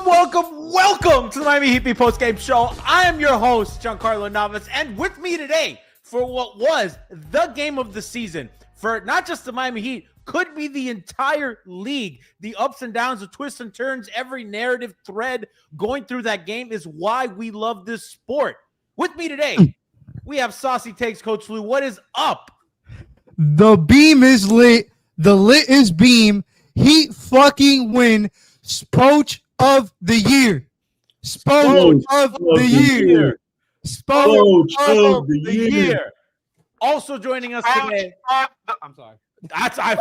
Welcome to the Miami Heat PostGame show. I am your host, Giancarlo Navas, and with me today for what was the game of the season for not just the Miami Heat, could be the entire league. The ups and downs, the twists and turns, every narrative thread going through that game is why we love this sport. With me today, we have Saucy Takes Coach Lou. What is up? The beam is lit. The lit is beam. Heat fucking win. Spoach of the year. Spoach of the year. Spoach of the year. Also joining us today. I'm sorry. I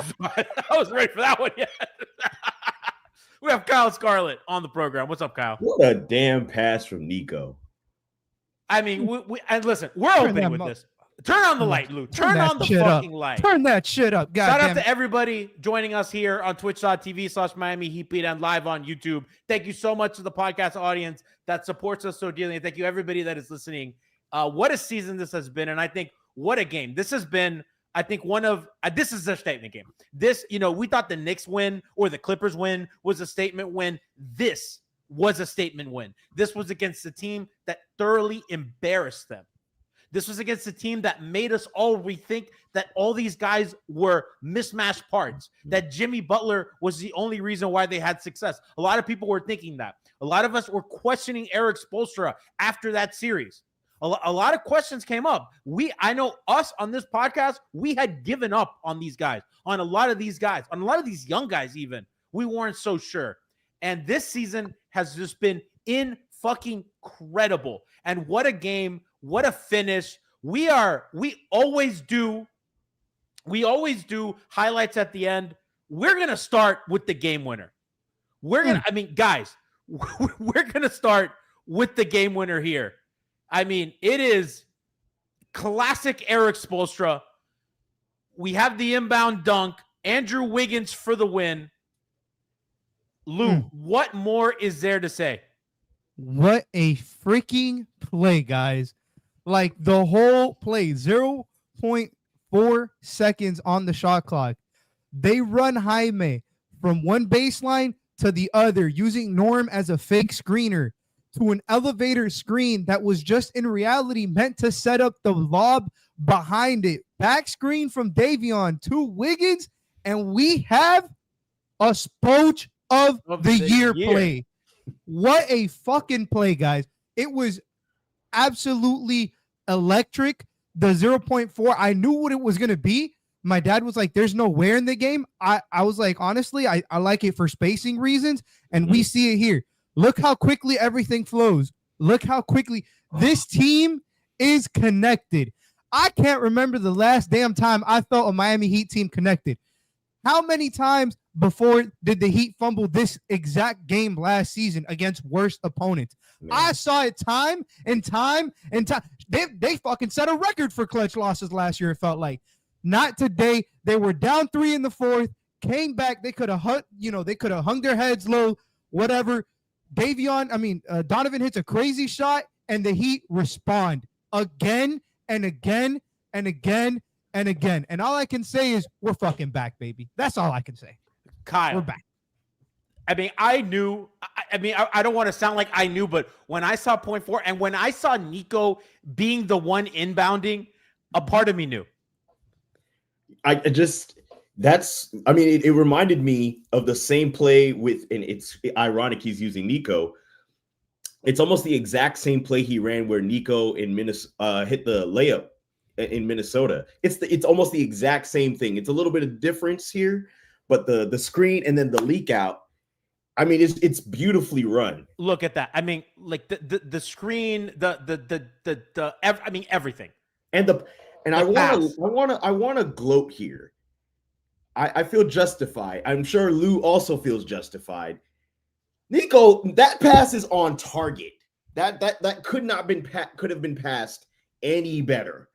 was ready for that one yet. We have Kyle Scarlet on the program. What's up, Kyle? What a damn pass from Nico. I mean, and listen, we're opening with this. Turn on the light, Lou. Turn on the fucking light. Turn that shit up. Shout out to everybody joining us here on twitch.tv/Miami Heat Beat and live on YouTube. Thank you so much to the podcast audience that supports us so dearly. And thank you, everybody that is listening. What a season this has been. And I think what a game. This has been, I think, this is a statement game. This, we thought the Knicks win or the Clippers win was a statement win. This was a statement win. This was against a team that thoroughly embarrassed them. This was against a team that made us all rethink that all these guys were mismatched parts, that Jimmy Butler was the only reason why they had success. A lot of people were thinking that. A lot of us were questioning Eric Spoelstra after that series. A lot of questions came up. I know us on this podcast, we had given up on these guys, on a lot of these guys, on a lot of these young guys even. We weren't so sure. And this season has just been fucking incredible. And what a game. What a finish. We always do highlights at the end. We're going to start with the game winner. Guys, we're going to start with the game winner here. I mean, it is classic Eric Spoelstra. We have the inbound dunk. Andrew Wiggins for the win. Lou, what more is there to say? What a freaking play, guys. Like the whole play, 0.4 seconds on the shot clock. They run Jaime from one baseline to the other using Norm as a fake screener to an elevator screen that was just in reality meant to set up the lob behind it. Back screen from Davion to Wiggins, and we have a Spoach of the year play. What a fucking play, guys. It was absolutely electric. The 0.4, I knew what it was going to be. My dad was like, there's no Ware in the game. I was like, honestly, I like it for spacing reasons, and we see it here. Look how quickly everything flows. Look how quickly this team is connected. I can't remember the last damn time I felt a Miami Heat team connected. How many times before did the Heat fumble this exact game last season against worse opponents? Man. I saw it time and time and time. They fucking set a record for clutch losses last year, it felt like. Not today. They were down 3 in the fourth, came back. They could have hung their heads low, whatever. Donovan hits a crazy shot, and the Heat respond again and again and again and again. And all I can say is we're fucking back, baby. That's all I can say. Kyle, we're back. I mean, I knew. I don't want to sound like I knew, but when I saw 0.4 and when I saw Nico being the one inbounding, a part of me knew. It reminded me of the same play and it's ironic he's using Nico. It's almost the exact same play he ran where Nico in Minnesota hit the layup in Minnesota. It's almost the exact same thing. It's a little bit of difference here, but the screen and then the leak out. I mean, it's beautifully run. Look at that. I mean, like the screen, everything. And I want to gloat here. I feel justified. I'm sure Lou also feels justified. Nico, that pass is on target. That could have been passed any better.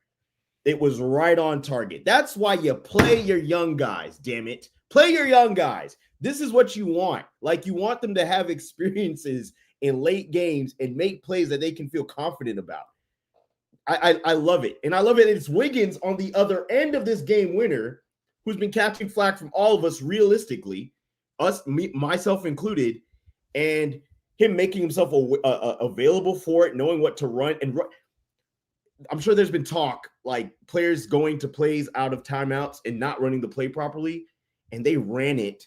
It was right on target. That's why you play your young guys, damn it. Play your young guys. This is what you want. Like, you want them to have experiences in late games and make plays that they can feel confident about. I love it. And I love it. It's Wiggins on the other end of this game winner who's been catching flack from all of us realistically, myself included. And him making himself available for it, knowing what to run. And I'm sure there's been talk like players going to plays out of timeouts and not running the play properly, and they ran it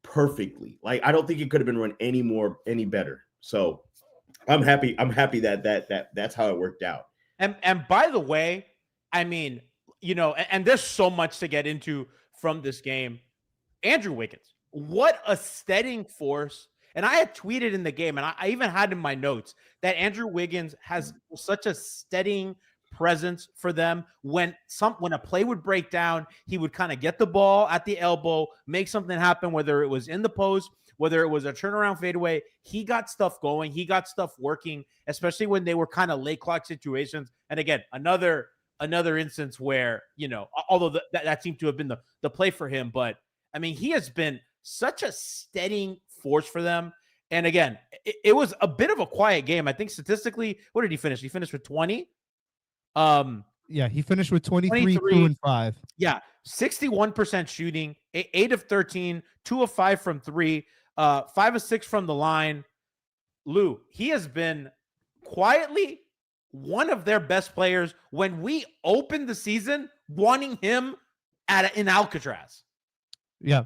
perfectly. Like, I don't think it could have been run any better. So I'm happy that's how it worked out. And by the way, I mean, and there's so much to get into from this game. Andrew Wiggins, what a steadying force. And I had tweeted in the game, and I even had in my notes that Andrew Wiggins has such a steadying presence for them. When a play would break down, he would kind of get the ball at the elbow, make something happen, whether it was in the post, whether it was a turnaround fadeaway. He got stuff going. He got stuff working, especially when they were kind of late clock situations. And again, another instance where, although that seemed to have been the play for him, but I mean, he has been such a steadying force for them. And again, it was a bit of a quiet game. I think statistically, what did he finish? He finished with 20. Yeah, he finished with 23, 2 and 5. Yeah, 61% shooting, 8 of 13, 2 of 5 from 3, 5 of 6 from the line. Lou, he has been quietly one of their best players when we opened the season wanting him in Alcatraz. Yeah.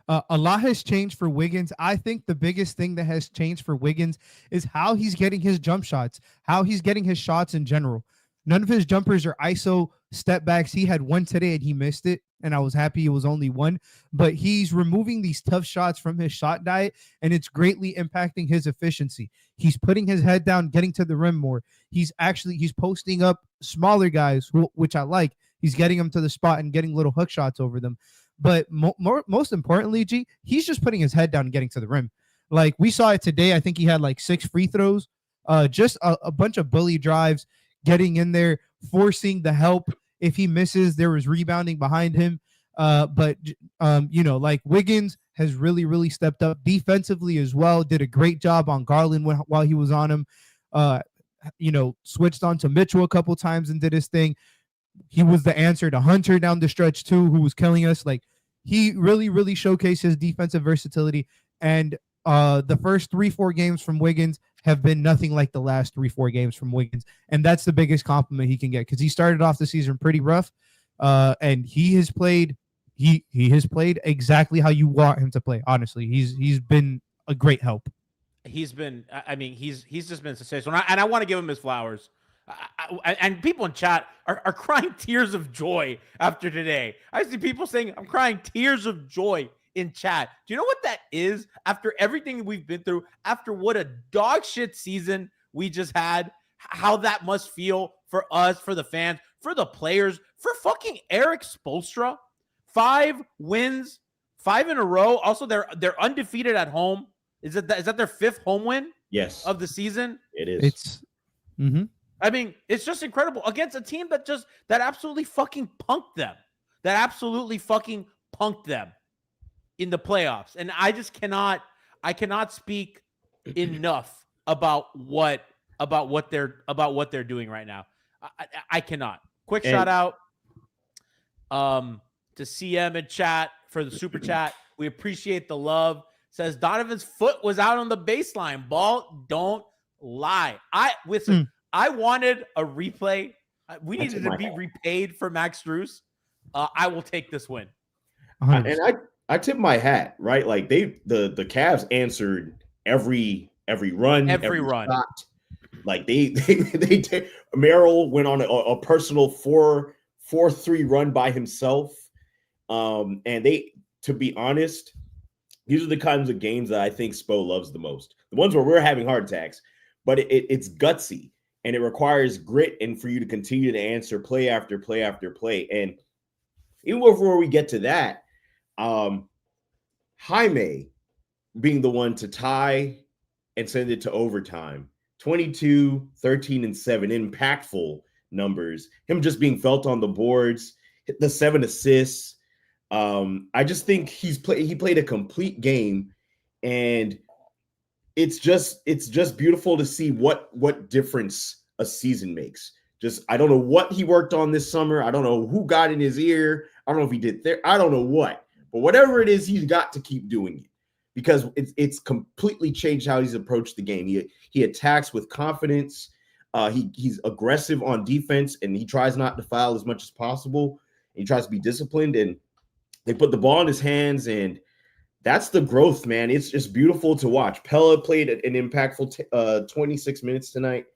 A lot has changed for Wiggins. I think the biggest thing that has changed for Wiggins is how he's getting his jump shots, how he's getting his shots in general. None of his jumpers are ISO step backs. He had one today and he missed it, and I was happy it was only one. But he's removing these tough shots from his shot diet, and it's greatly impacting his efficiency. He's putting his head down, getting to the rim more. He's posting up smaller guys, which I like. He's getting them to the spot and getting little hook shots over them. But most importantly, G, he's just putting his head down and getting to the rim. Like, we saw it today. I think he had like 6 free throws, just a bunch of bully drives, getting in there, forcing the help. If he misses, there was rebounding behind him. But like, Wiggins has really, really stepped up defensively as well. Did a great job on Garland while he was on him. Switched on to Mitchell a couple times and did his thing. He was the answer to Hunter down the stretch too, who was killing us. Like, he really, really showcased his defensive versatility. And the first 3-4 games from Wiggins have been nothing like the last 3-4 games from Wiggins. And that's the biggest compliment he can get, because he started off the season pretty rough. And he has played exactly how you want him to play. Honestly, he's been a great help. He's been, I mean, he's just been sensational. And I want to give him his flowers. And people in chat are crying tears of joy after today. I see people saying, I'm crying tears of joy in chat. Do you know what that is? After everything we've been through, after what a dog shit season we just had, how that must feel for us, for the fans, for the players, for fucking Eric Spoelstra. 5 wins, 5 in a row. Also, they're undefeated at home. Is that their 5th home win? Yes. Of the season? It is. I mean, it's just incredible against a team that absolutely fucking punked them. That absolutely fucking punked them in the playoffs. And I just cannot speak enough about what they're doing right now. I cannot. Quick shout out to CM in chat for the super chat. We appreciate the love. Says Donovan's foot was out on the baseline. Ball don't lie. I wanted a replay. We needed to be repaid for Max Strus. I will take this win. And I tip my hat, right? Like, the Cavs answered every run, every run. Shot. Like, they Merrill went on a personal 4-3 run by himself. And to be honest, these are the kinds of games that I think Spo loves the most. The ones where we're having heart attacks, but it's gutsy. And it requires grit and for you to continue to answer play after play after play. And even before we get to that, Jaime being the one to tie and send it to overtime, 22, 13, and 7, impactful numbers. Him just being felt on the boards, hit the 7 assists. I just think he played a complete game, and it's just beautiful to see what difference a season makes. Just, I don't know what he worked on this summer. I don't know who got in his ear. I don't know if he did there. I don't know what, but whatever it is, he's got to keep doing it, because it's completely changed how he's approached the game. He attacks with confidence. He's aggressive on defense, and he tries not to foul as much as possible. He tries to be disciplined, and they put the ball in his hands, and that's the growth, man. It's just beautiful to watch. Pella played an impactful 26 minutes tonight,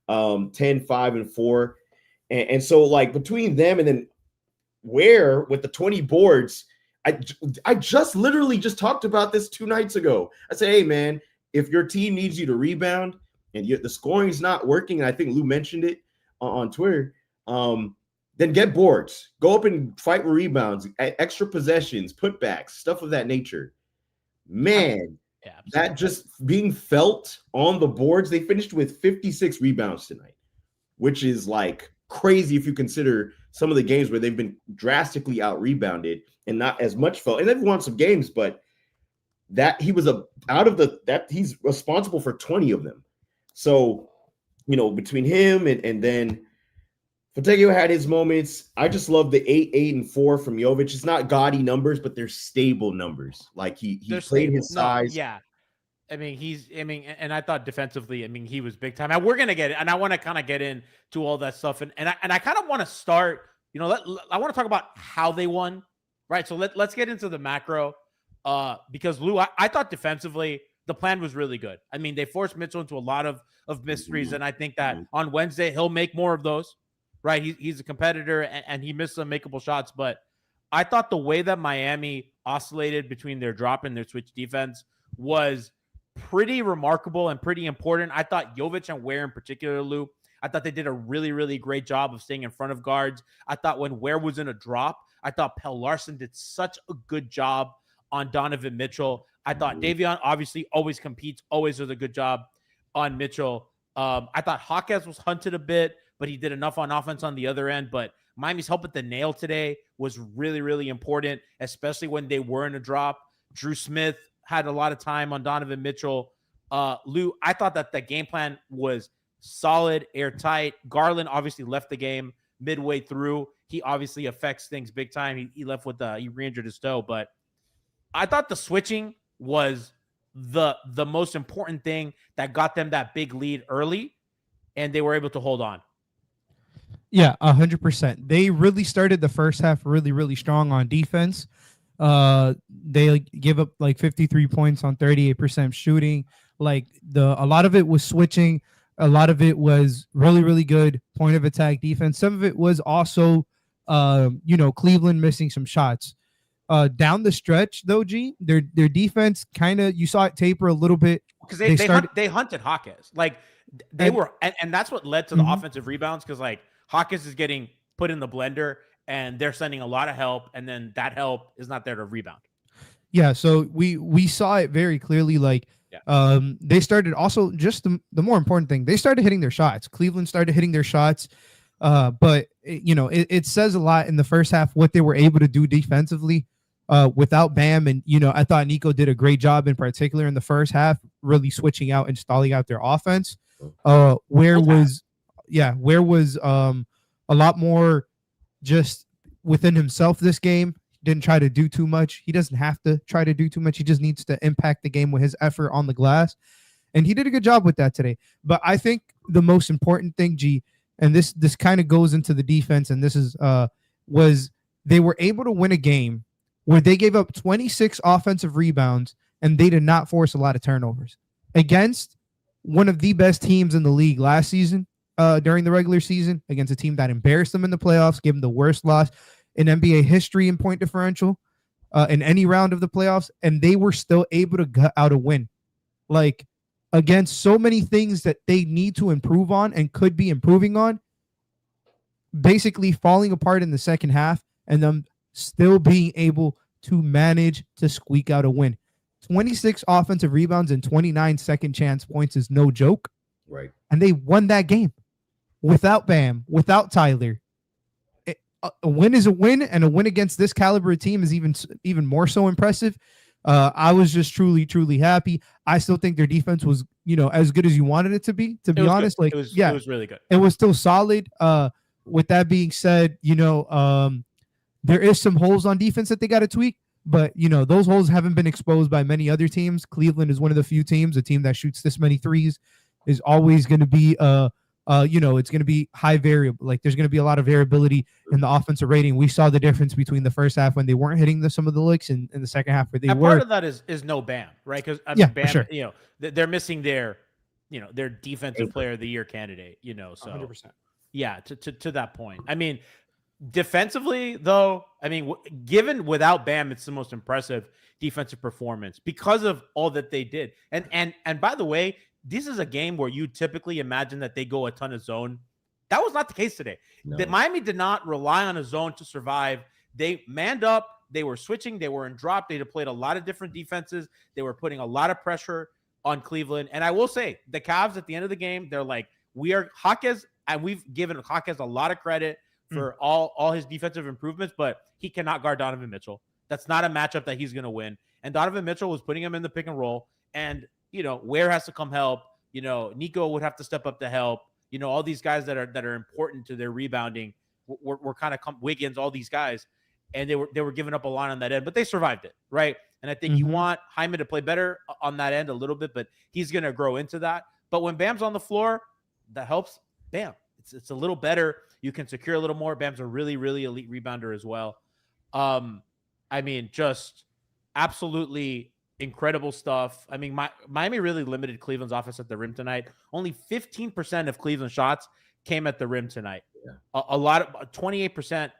10, 5, and 4. And so, like, between them and then Ware with the 20 boards, I just literally just talked about this 2 nights ago. I said, hey, man, if your team needs you to rebound and the scoring is not working, and I think Lou mentioned it on Twitter, then get boards. Go up and fight for rebounds, extra possessions, putbacks, stuff of that nature. Man, that just being felt on the boards. They finished with 56 rebounds tonight, which is like crazy if you consider some of the games where they've been drastically out-rebounded and not as much felt. And they've won some games, but that he was he's responsible for 20 of them. So, between him and then Fotegio had his moments. I just love the 8, 8, and 4 from Jovic. It's not gaudy numbers, but they're stable numbers. Like he played his size. No, yeah. And I thought defensively, he was big time. And we're gonna get it, and I want to kind of get into all that stuff. And I kind of want to start. I want to talk about how they won, right? So let's get into the macro, because Lou, I thought defensively the plan was really good. They forced Mitchell into a lot of mysteries, and I think that on Wednesday he'll make more of those. Right, he's a competitor, and he missed some makeable shots. But I thought the way that Miami oscillated between their drop and their switch defense was pretty remarkable and pretty important. I thought Jovic and Ware in particular, Lou, I thought they did a really, really great job of staying in front of guards. I thought when Ware was in a drop, I thought Pelle Larsson did such a good job on Donovan Mitchell. I thought Davion obviously always competes, always does a good job on Mitchell. I thought Jaquez was hunted a bit, but he did enough on offense on the other end. But Miami's help with the nail today was really, really important, especially when they were in a drop. Drew Smith had a lot of time on Donovan Mitchell. Lou, I thought that the game plan was solid, airtight. Garland obviously left the game midway through. He obviously affects things big time. He left with he re-injured his toe. But I thought the switching was the most important thing that got them that big lead early, and they were able to hold on. Yeah, 100%. They really started the first half really, really strong on defense. They give up like 53 points on 38% shooting. Like a lot of it was switching. A lot of it was really, really good point of attack defense. Some of it was also, Cleveland missing some shots. Down the stretch though, their defense kind of, you saw it taper a little bit because they hunted Jaquez. Like they were, and that's what led to the offensive rebounds, because like Jaquez is getting put in the blender and they're sending a lot of help, and then that help is not there to rebound. Yeah, so we saw it very clearly. Like they started also, just the more important thing, they started hitting their shots. Cleveland started hitting their shots. But it says a lot in the first half what they were able to do defensively without Bam. And I thought Nico did a great job in particular in the first half, really switching out and stalling out their offense. Where was a lot more just within himself this game. Didn't try to do too much. He doesn't have to try to do too much. He just needs to impact the game with his effort on the glass. And he did a good job with that today. But I think the most important thing, and this kind of goes into the defense, and this is was they were able to win a game where they gave up 26 offensive rebounds and they did not force a lot of turnovers against one of the best teams in the league last season, during the regular season, against a team that embarrassed them in the playoffs, gave them the worst loss in NBA history in point differential in any round of the playoffs, and they were still able to gut out a win. Like, against so many things that they need to improve on and could be improving on, basically falling apart in the second half, and them still being able to manage to squeak out a win. 26 offensive rebounds and 29 second chance points is no joke. Right. And they won that game without Bam, without Tyler. A win is a win, and a win against this caliber of team is even more so impressive. I was just truly, truly happy. I still think their defense was, as good as you wanted it to be honest. Good. It was really good. It was still solid. With that being said, there is some holes on defense that they got to tweak, But, those holes haven't been exposed by many other teams. Cleveland is one of the few teams. A team that shoots this many threes is always going to be, it's going to be high variable. Like, there's going to be a lot of variability in the offensive rating. We saw the difference between the first half when they weren't hitting some of the licks and the second half where they were. Part of that is no Bam, right? Because Bam, sure. They're missing their defensive player of the year candidate, so 100%. Yeah, to that point. I mean, defensively, though, given without Bam, it's the most impressive defensive performance because of all that they did. And by the way, this is a game where you typically imagine that they go a ton of zone. That was not the case today. No. That Miami did not rely on a zone to survive. They manned up. They were switching. They were in drop. They played a lot of different defenses. They were putting a lot of pressure on Cleveland. And I will say, the Cavs at the end of the game, they're like, we are Jaquez, and we've given Jaquez a lot of credit for all his defensive improvements, but he cannot guard Donovan Mitchell. That's not a matchup that he's going to win. And Donovan Mitchell was putting him in the pick and roll. And, Ware has to come help. Nico would have to step up to help. All these guys that are important to their rebounding were kind of Wiggins, all these guys. And they were giving up a lot on that end, but they survived it, right? And I think you want Jaime to play better on that end a little bit, but he's going to grow into that. But when Bam's on the floor, that helps Bam. It's a little better. You can secure a little more. Bam's a really, really elite rebounder as well. Just absolutely incredible stuff. Miami really limited Cleveland's offense at the rim tonight. Only 15% of Cleveland shots came at the rim tonight. Yeah. A lot of 28%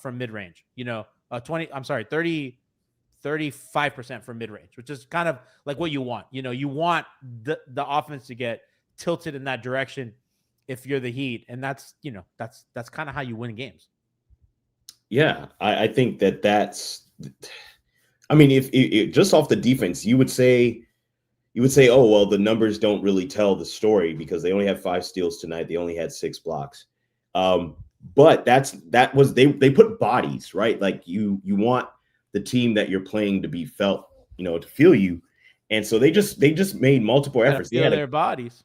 from mid-range, 35% from mid-range, which is kind of like what you want. You want the offense to get tilted in that direction if you're the Heat. And that's kind of how you win games. Yeah, I think that's, if just off the defense, you would say, oh, well, the numbers don't really tell the story because they only had 5 steals tonight. They only had 6 blocks. But they put bodies, right? Like you want the team that you're playing to be felt, to feel you. And so they just made multiple efforts. They had their bodies.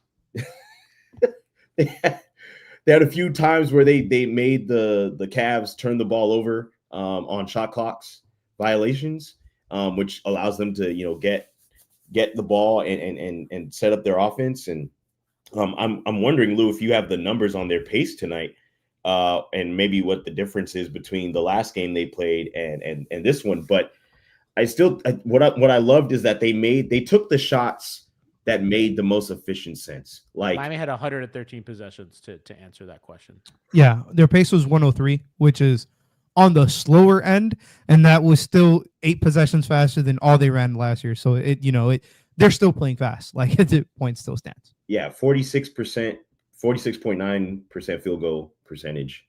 They had a few times where they made the Cavs turn the ball over on shot clocks violations, which allows them to get the ball and set up their offense. And I'm wondering, Lou, if you have the numbers on their pace tonight, and maybe what the difference is between the last game they played and this one. But what I loved is that they took the shots that made the most efficient sense. Like Miami had 113 possessions to answer that question. Yeah, their pace was 103, which is on the slower end, and that was still 8 possessions faster than all they ran last year. So they're still playing fast. Like the point still stands. Yeah, 46%, 46.9% field goal percentage.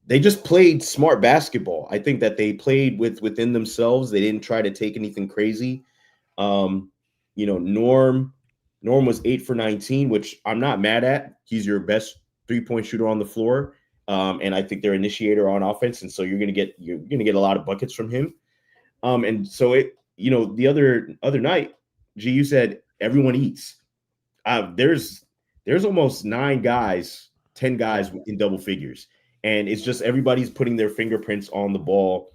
They just played smart basketball. I think that they played within themselves. They didn't try to take anything crazy. Norm was 8 for 19, which I'm not mad at. He's your best 3-point shooter on the floor. And I think their initiator on offense. And so you're going to get a lot of buckets from him. And so the other night, G, you said everyone eats. There's almost 10 guys in double figures. And it's just everybody's putting their fingerprints on the ball.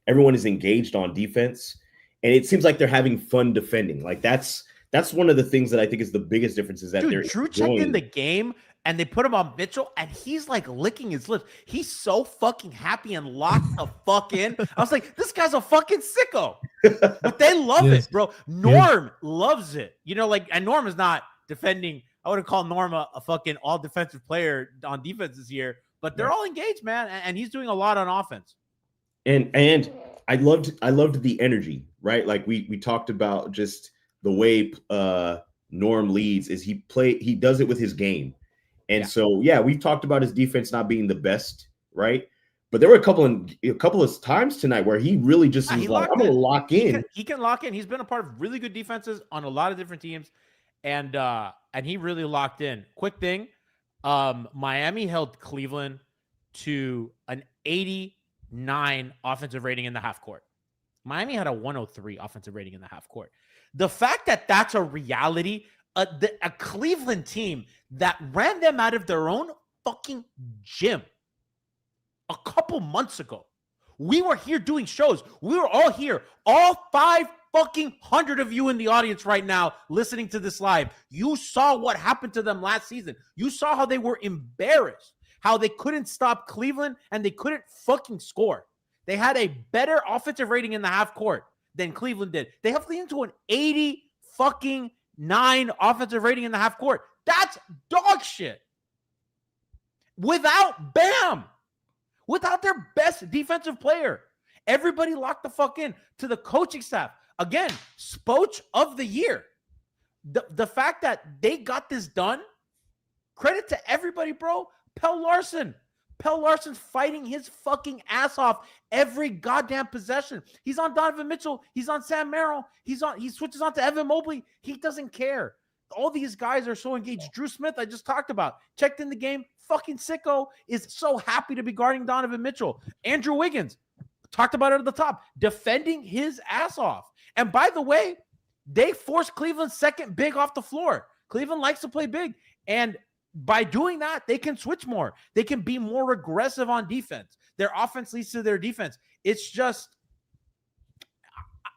Everyone is engaged on defense. And it seems like they're having fun defending. Like that's one of the things that I think is the biggest difference is that Drew checked in the game and they put him on Mitchell and he's like licking his lips. He's so fucking happy and locked the fuck in. I was like, this guy's a fucking sicko. But they love it, bro. Norm loves it. And Norm is not defending. I wouldn't call Norm a fucking all defensive player on defense this year, but they're all engaged, man. And he's doing a lot on offense. And I loved the energy, right? Like we talked about just the way Norm leads is he does it with his game. And so we've talked about his defense not being the best, right? But there were a couple of times tonight where he really just was like, I'm gonna lock in. He can lock in. He's been a part of really good defenses on a lot of different teams, and he really locked in. Quick thing, Miami held Cleveland to an 89 offensive rating in the half court. Miami had a 103 offensive rating in the half court. The fact that that's a reality, a Cleveland team that ran them out of their own fucking gym a couple months ago We were here doing shows. We were all here. All 500 of you in the audience right now listening to this live. You saw what happened to them last season. You saw how they were embarrassed, how they couldn't stop Cleveland and they couldn't fucking score. They had a better offensive rating in the half court than Cleveland did. They have leaned to an 80-9 offensive rating in the half court. That's dog shit. Without Bam, without their best defensive player, everybody locked the fuck in to the coaching staff. Again, Spoach of the year. The fact that they got this done, credit to everybody, bro. Pell Larson's fighting his fucking ass off every goddamn possession. He's on Donovan Mitchell. He's on Sam Merrill. He switches on to Evan Mobley. He doesn't care. All these guys are so engaged. Drew Smith, I just talked about, checked in the game. Fucking sicko is so happy to be guarding Donovan Mitchell. Andrew Wiggins, talked about it at the top, defending his ass off. And by the way, they forced Cleveland's second big off the floor. Cleveland likes to play big. And by doing that, they can switch more. They can be more aggressive on defense. Their offense leads to their defense. It's just,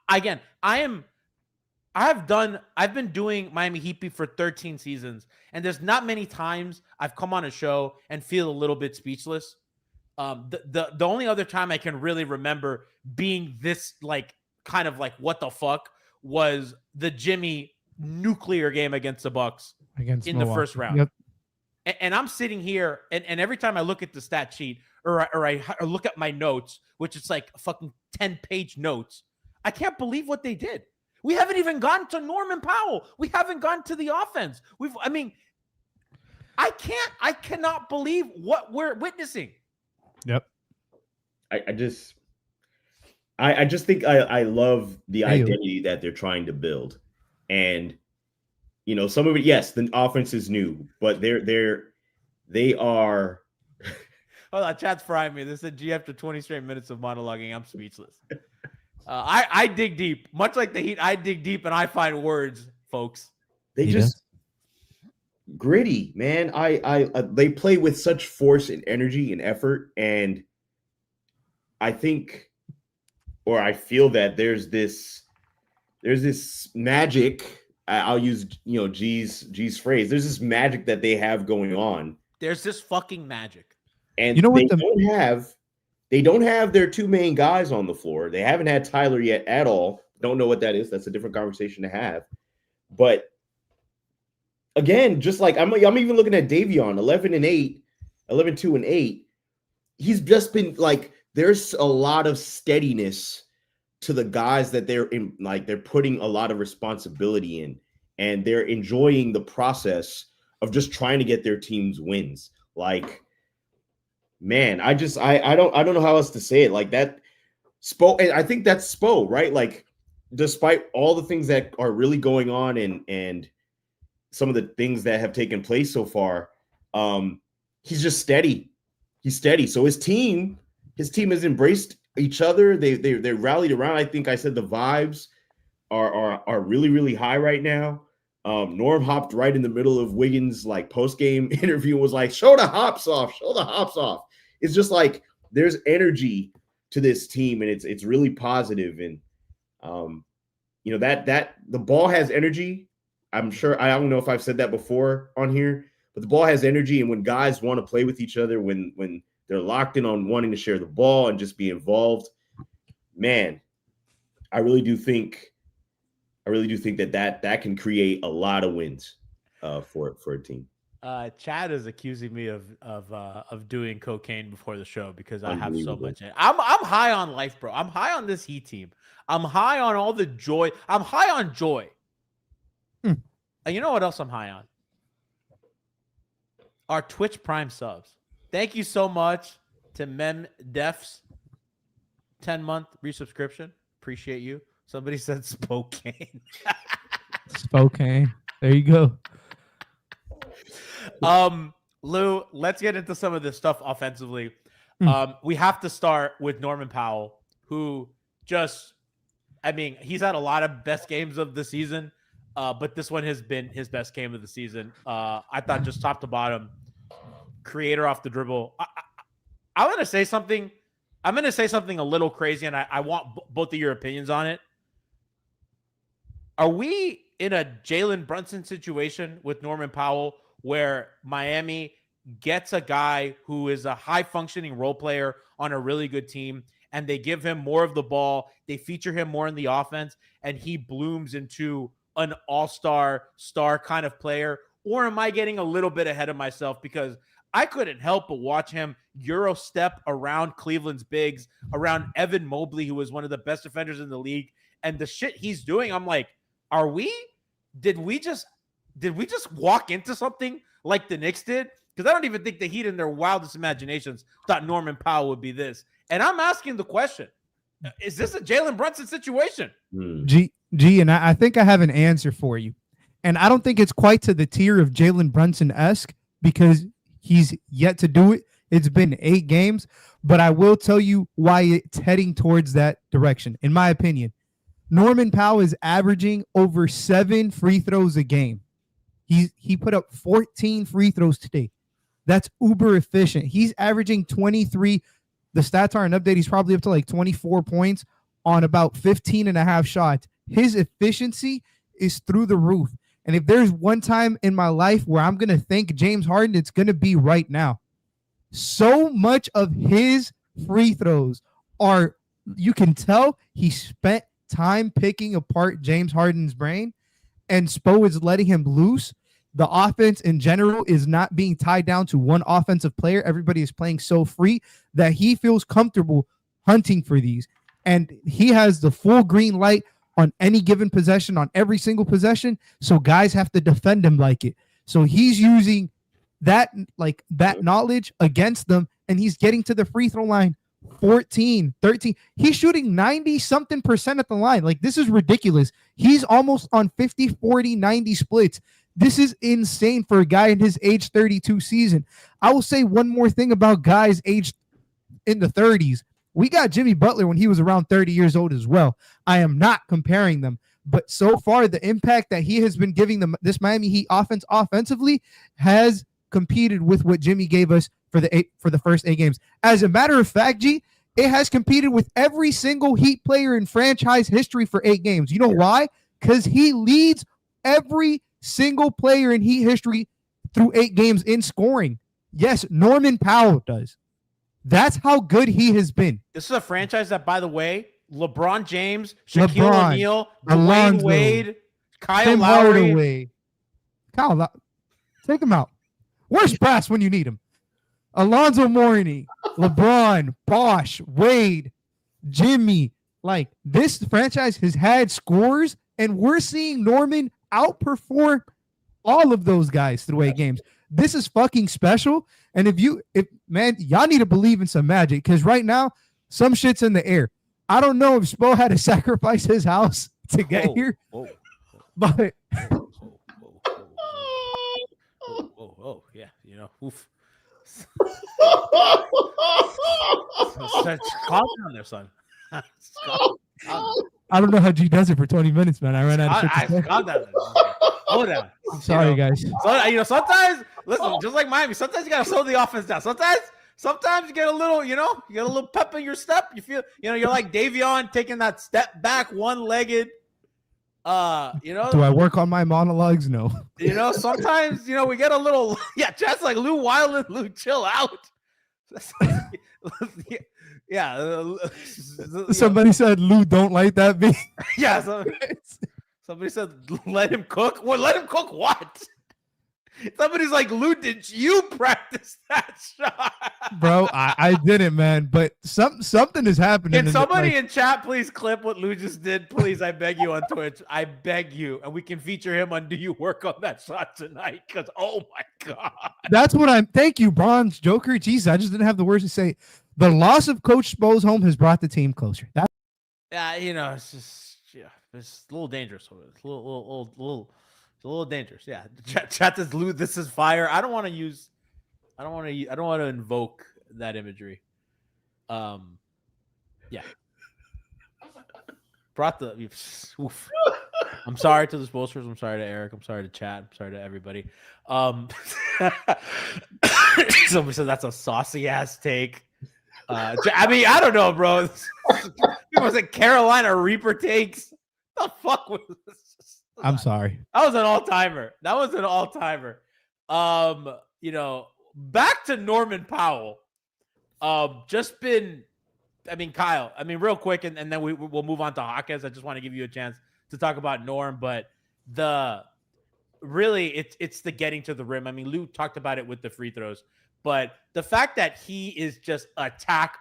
again, I've been doing Miami Heat Beat for 13 seasons, and there's not many times I've come on a show and feel a little bit speechless. The only other time I can really remember being this kind of what the fuck was the Jimmy nuclear game against the Bucks in the first round. Yep. And I'm sitting here, and every time I look at the stat sheet or I look at my notes, which is like fucking 10-page notes, I can't believe what they did. We haven't even gotten to Norman Powell. We haven't gotten to the offense. I cannot believe what we're witnessing. Yep. I just think I love the identity that they're trying to build. And some of it, yes, the offense is new, but they are. Hold on, chat's frying me. This said, G, after 20 straight minutes of monologuing, I'm speechless. I dig deep, much like the Heat. I dig deep and I find words, folks. They just gritty, man. They play with such force and energy and effort, and I think, or I feel that there's this magic. I'll use G's phrase. There's this magic that they have going on. There's this fucking magic, and they don't have their two main guys on the floor. They haven't had Tyler yet at all. Don't know what that is. That's a different conversation to have. But again, just like I'm even looking at Davion, 11-2-8. He's just been there's a lot of steadiness to the guys that they're putting a lot of responsibility in, and they're enjoying the process of just trying to get their teams wins. Man, I don't know how else to say it. That Spo, and I think that's Spo, right? Despite all the things that are really going on and some of the things that have taken place so far, he's just steady. He's steady. So his team has embraced each other. They rallied around. I think I said the vibes are really, really high right now. Norm hopped right in the middle of Wiggins' post-game interview and was like, show the hops off. It's just there's energy to this team, and it's really positive. And that the ball has energy. I'm sure, I don't know if I've said that before on here, but the ball has energy, and when guys want to play with each other, when they're locked in on wanting to share the ball and just be involved, man, I really do think that can create a lot of wins for a team. Chad is accusing me of doing cocaine before the show because I have so much. I'm high on life, bro. I'm high on this Heat team. I'm high on all the joy. I'm high on joy. And you know what else I'm high on? Our Twitch Prime subs. Thank you so much to Mem Defs. 10-month resubscription. Appreciate you. Somebody said Spokane. Spokane. There you go. Lou, let's get into some of this stuff offensively. We have to start with Norman Powell, who he's had a lot of best games of the season, but this one has been his best game of the season. I thought just top to bottom, creator off the dribble. I want to say something. I'm going to say something a little crazy, and I want both of your opinions on it. Are we in a Jalen Brunson situation with Norman Powell where Miami gets a guy who is a high-functioning role player on a really good team, and they give him more of the ball, they feature him more in the offense, and he blooms into an all-star, star kind of player? Or am I getting a little bit ahead of myself? Because I couldn't help but watch him Euro step around Cleveland's bigs, around Evan Mobley, who was one of the best defenders in the league. And the shit he's doing, I'm like, did we just walk into something like the Knicks did? Because I don't even think the Heat in their wildest imaginations thought Norman Powell would be this. And I'm asking the question, is this a Jalen Brunson situation? And I think I have an answer for you. And I don't think it's quite to the tier of Jalen Brunson-esque because he's yet to do it. It's been 8 games, but I will tell you why it's heading towards that direction. In my opinion, Norman Powell is averaging over 7 free throws a game. He put up 14 free throws today. That's uber efficient. He's averaging 23. The stats aren't updated. He's probably up to like 24 points on about 15 and a half shots. His efficiency is through the roof. And if there's one time in my life where I'm going to thank James Harden, it's going to be right now. So much of his free throws are, you can tell he spent time picking apart James Harden's brain, and Spo is letting him loose. The offense in general is not being tied down to one offensive player. Everybody is playing so free that he feels comfortable hunting for these. And he has the full green light on any given possession, on every single possession. So guys have to defend him like it. So he's using that knowledge against them, and he's getting to the free throw line 14, 13. He's shooting 90-something% at the line. Like, this is ridiculous. He's almost on 50, 40, 90 splits. This is insane for a guy in his age 32 season. I will say one more thing about guys aged in the 30s. We got Jimmy Butler when he was around 30 years old as well. I am not comparing them, but so far the impact that he has been giving them, this Miami Heat offense offensively, has competed with what Jimmy gave us for the first 8 games. As a matter of fact, G, it has competed with every single Heat player in franchise history for 8 games. You know why? Because he leads every single player in Heat history through 8 games in scoring. Yes, Norman Powell does. That's how good he has been. This is a franchise that, by the way, LeBron James, Shaquille O'Neal, Dwayne Wade, Kyle Lowry. Kyle, take him out. Where's Brass when you need him? Alonzo Mourning, LeBron, Bosh, Wade, Jimmy. Like, this franchise has had scores, and we're seeing Norman outperform all of those guys through 8 games. This is fucking special. And man, y'all need to believe in some magic, because right now, some shit's in the air. I don't know if Spo had to sacrifice his house to get here, but yeah, you know, oof. Calm down there, son. I don't know how G does it for 20 minutes, man. I ran out of shit to say. Calm down. Hold down. Sorry, guys. So, sometimes, listen, just like Miami, sometimes you gotta slow the offense down. Sometimes you get a little pep in your step. You feel, you're like Davion taking that step back, one-legged. Do I work on my monologues? No. Sometimes, we get a little, just like Lou Wildland, Lou, chill out. Somebody said Lou don't like that beat. Yeah. Somebody said let him cook. Well, let him cook what? Somebody's like, Lou, did you practice that shot? Bro, I didn't, man. But something is happening. Can somebody in chat please clip what Lou just did? Please, I beg you on Twitch. I beg you. And we can feature him on Do You Work on That Shot tonight? Because, oh my God. That's what thank you, Bronze Joker. Jeez, I just didn't have the words to say. The loss of Coach Spo's home has brought the team closer. It's just, it's a little dangerous. It's a little dangerous. Yeah. Chat says, Lou, this is fire. I don't want to invoke that imagery. Yeah. Brought the oof. I'm sorry to the sponsors. I'm sorry to Eric. I'm sorry to chat. I'm sorry to everybody. Somebody said that's a saucy ass take. I mean, I don't know, bro. It was a Carolina Reaper takes. The fuck was this? I'm sorry. That was an all-timer. Back to Norman Powell. Kyle, real quick, and then we'll move on to Jaquez. I just want to give you a chance to talk about Norm, but it's the getting to the rim. I mean, Lou talked about it with the free throws, but the fact that he is just attack,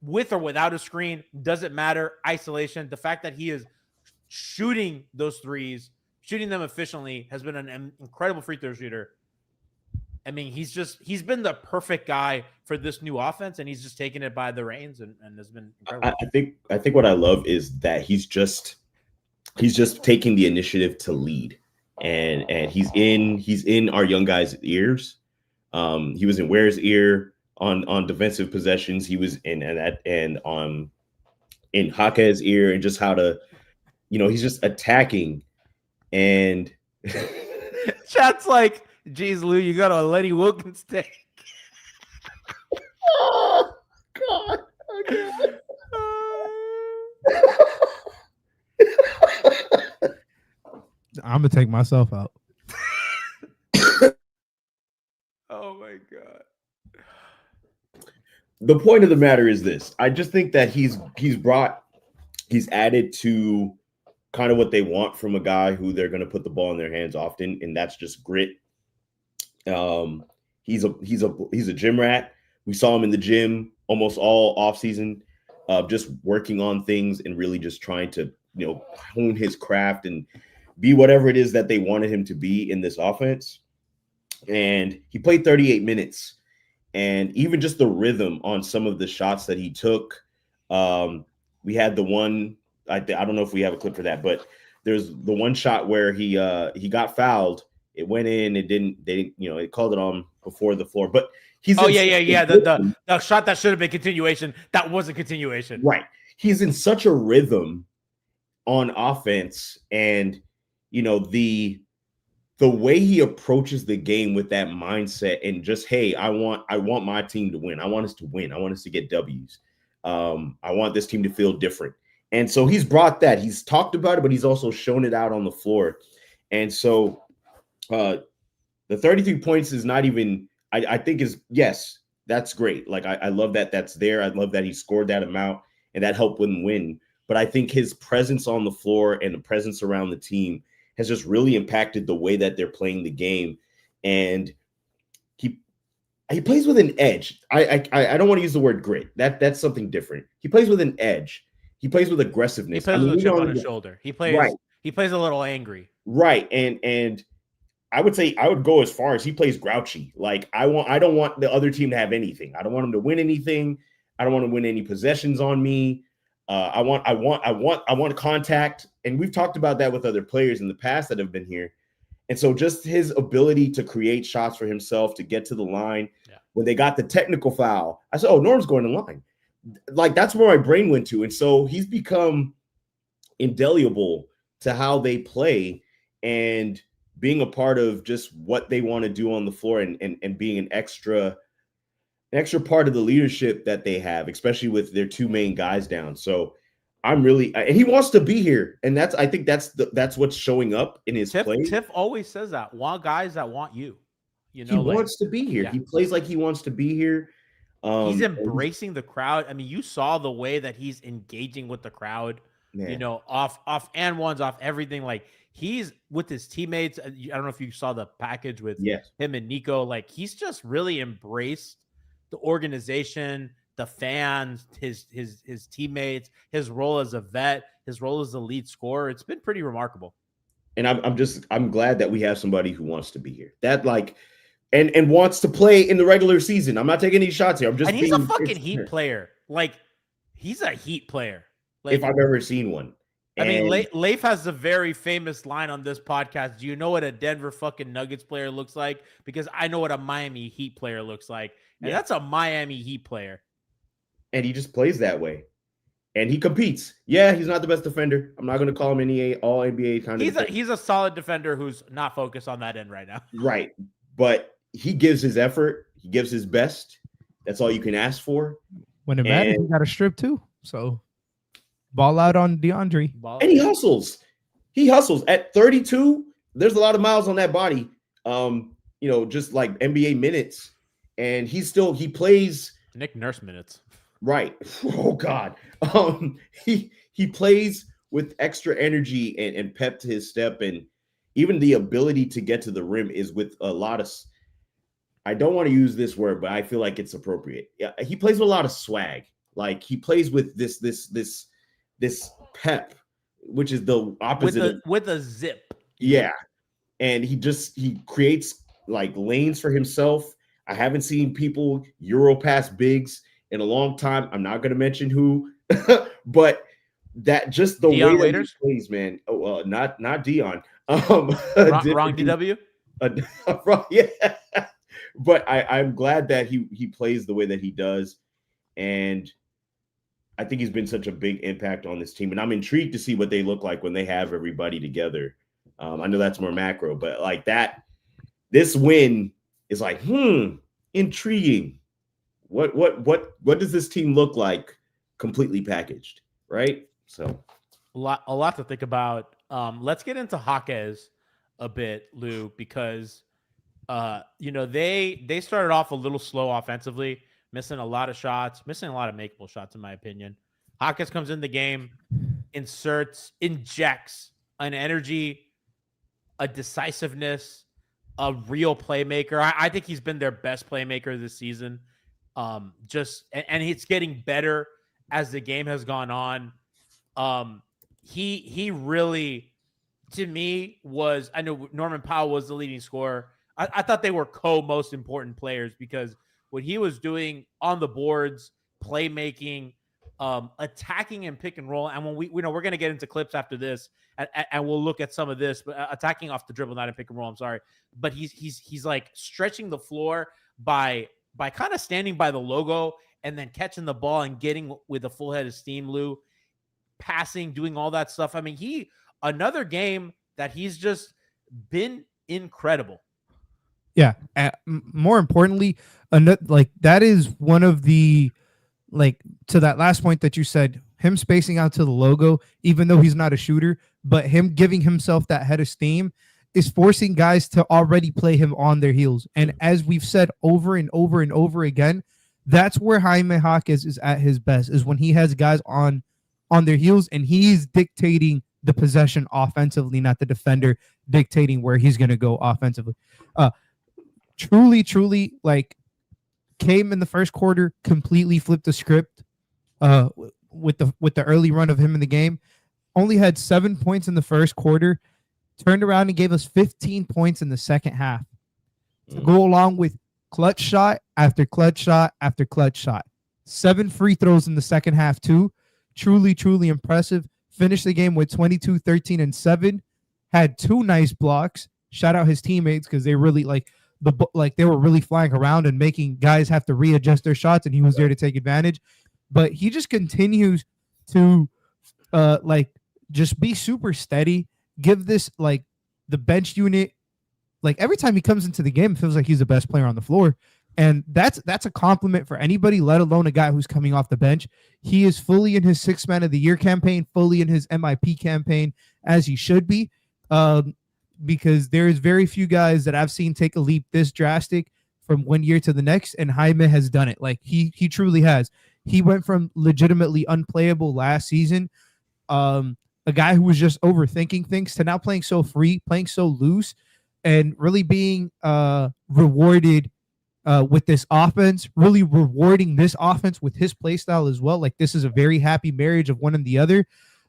with or without a screen, doesn't matter. Isolation. The fact that he is shooting those threes, shooting them efficiently, has been an incredible free throw shooter. I mean, he's been the perfect guy for this new offense, and he's just taken it by the reins and has been incredible. I think what I love is that he's just taking the initiative to lead, and he's in our young guys' ears. He was in Ware's ear on defensive possessions. He was in Jaquez's ear, and just how to, he's just attacking. And chat's like, geez, Lou, you got a Lenny Wilkins take. Oh God. I'm gonna take myself out. Oh my God. The point of the matter is this. I just think that he's added to kind of what they want from a guy who they're going to put the ball in their hands often, and that's just grit. He's a gym rat. We saw him in the gym almost all offseason, just working on things and really just trying to, hone his craft and be whatever it is that they wanted him to be in this offense. And he played 38 minutes. And even just the rhythm on some of the shots that he took, we had the one, I don't know if we have a clip for that, but there's the one shot where he got fouled. It went in. It called it on before the floor. But he's the shot that should have been continuation, that wasn't continuation. Right. He's in such a rhythm on offense, and the way he approaches the game with that mindset, and just, hey, I want my team to win. I want us to win. I want us to get W's. I want this team to feel different. And so he's brought that. He's talked about it, but he's also shown it out on the floor. And so the 33 points is not even, I think is, yes, that's great. Like, I love that that's there. I love that he scored that amount and that helped them win. But I think his presence on the floor and the presence around the team has just really impacted the way that they're playing the game. And he plays with an edge. I don't want to use the word grit. That's something different. He plays with an edge. He plays with aggressiveness. He plays with a chip on his shoulder. He plays right. He plays a little angry. Right. And I would say I would go as far as he plays grouchy. Like, I don't want the other team to have anything. I don't want him to win anything. I don't want to win any possessions on me. I want contact. And we've talked about that with other players in the past that have been here. And so just his ability to create shots for himself, to get to the line. Yeah. When they got the technical foul, I said, oh, Norm's going to line. Like, that's where my brain went to. And so he's become indelible to how they play and being a part of just what they want to do on the floor, and being an extra part of the leadership that they have, especially with their two main guys down. So I'm really, and he wants to be here. And I think that's what's showing up in his play. Tiff always says that. Want guys that want you. He wants to be here. Yeah. He plays like he wants to be here. He's embracing the crowd. I mean, you saw the way that he's engaging with the crowd, man. Off and ones, off everything. Like, he's with his teammates. I don't know if you saw the package with him and Nico. Like, he's just really embraced the organization, the fans, his teammates, his role as a vet, his role as the lead scorer. It's been pretty remarkable. And I'm glad that we have somebody who wants to be here. That, like, and wants to play in the regular season. I'm not taking any shots here. And he's a fucking Heat player. Like, he's a Heat player. Like, if I've ever seen one. I mean, Leif has a very famous line on this podcast. Do you know what a Denver fucking Nuggets player looks like? Because I know what a Miami Heat player looks like. And that's a Miami Heat player. And he just plays that way. And he competes. Yeah, he's not the best defender. I'm not going to call him any all-NBA kind of defender. He's a solid defender who's not focused on that end right now. Right. But he gives his effort. He gives his best. That's all you can ask for. When it matters, he got a strip too. So ball out on DeAndre. And he hustles. He hustles at 32. There's a lot of miles on that body. Just like NBA minutes. And he plays Nick Nurse minutes. Right. Oh God. He plays with extra energy and pep to his step, and even the ability to get to the rim is with a lot of, I don't want to use this word, but I feel like it's appropriate. Yeah, he plays with a lot of swag. Like he plays with this pep, which is the opposite with a zip. Yeah. And he creates like lanes for himself. I haven't seen people Euro pass bigs in a long time. I'm not going to mention who, but that just the Dion way Waiters? that he plays, man. Oh, not Dion. Wrong DW. Yeah. But I'm glad that he plays the way that he does, and I think he's been such a big impact on this team. And I'm intrigued to see what they look like when they have everybody together. I know that's more macro, but like that, this win is like, intriguing. What does this team look like completely packaged, right? So a lot to think about. Let's get into Jaquez a bit, Lou, because they started off a little slow offensively, missing a lot of shots, missing a lot of makeable shots, in my opinion. Jaquez comes in the game, injects an energy, a decisiveness, a real playmaker. I think he's been their best playmaker this season. And it's getting better as the game has gone on. He really, to me, was, I know Norman Powell was the leading scorer. I thought they were most important players because what he was doing on the boards, playmaking, attacking and pick and roll. And when we're going to get into clips after this, and we'll look at some of this, but attacking off the dribble, not in pick and roll. I'm sorry, but he's like stretching the floor by kind of standing by the logo and then catching the ball and getting with a full head of steam, Lou, passing, doing all that stuff. I mean, another game that he's just been incredible. Yeah. More importantly, that is one of the, to that last point that you said, him spacing out to the logo, even though he's not a shooter, but him giving himself that head of steam is forcing guys to already play him on their heels. And as we've said over and over and over again, that's where Jaime Jaquez is at his best, is when he has guys on their heels and he's dictating the possession offensively, not the defender dictating where he's going to go offensively. Truly, came in the first quarter, completely flipped the script with the early run of him in the game. Only had 7 points in the first quarter, turned around and gave us 15 points in the second half to go along with clutch shot after clutch shot after clutch shot. 7 free throws in the second half too. Truly impressive. Finished the game with 22, 13, and 7. Had 2 nice blocks. Shout out his teammates because they really they were really flying around and making guys have to readjust their shots, and he was there to take advantage. But he just continues to just be super steady. Give this the bench unit, every time he comes into the game, it feels like he's the best player on the floor. And that's a compliment for anybody, let alone a guy who's coming off the bench. He is fully in his 6th Man of the Year campaign, fully in his MIP campaign, as he should be. Because there's very few guys that I've seen take a leap this drastic from one year to the next, and Jaime has done it. He truly has. He went from legitimately unplayable last season, a guy who was just overthinking things, to now playing so free, playing so loose, and really being rewarded with this offense, really rewarding this offense with his play style as well. This is a very happy marriage of one and the other.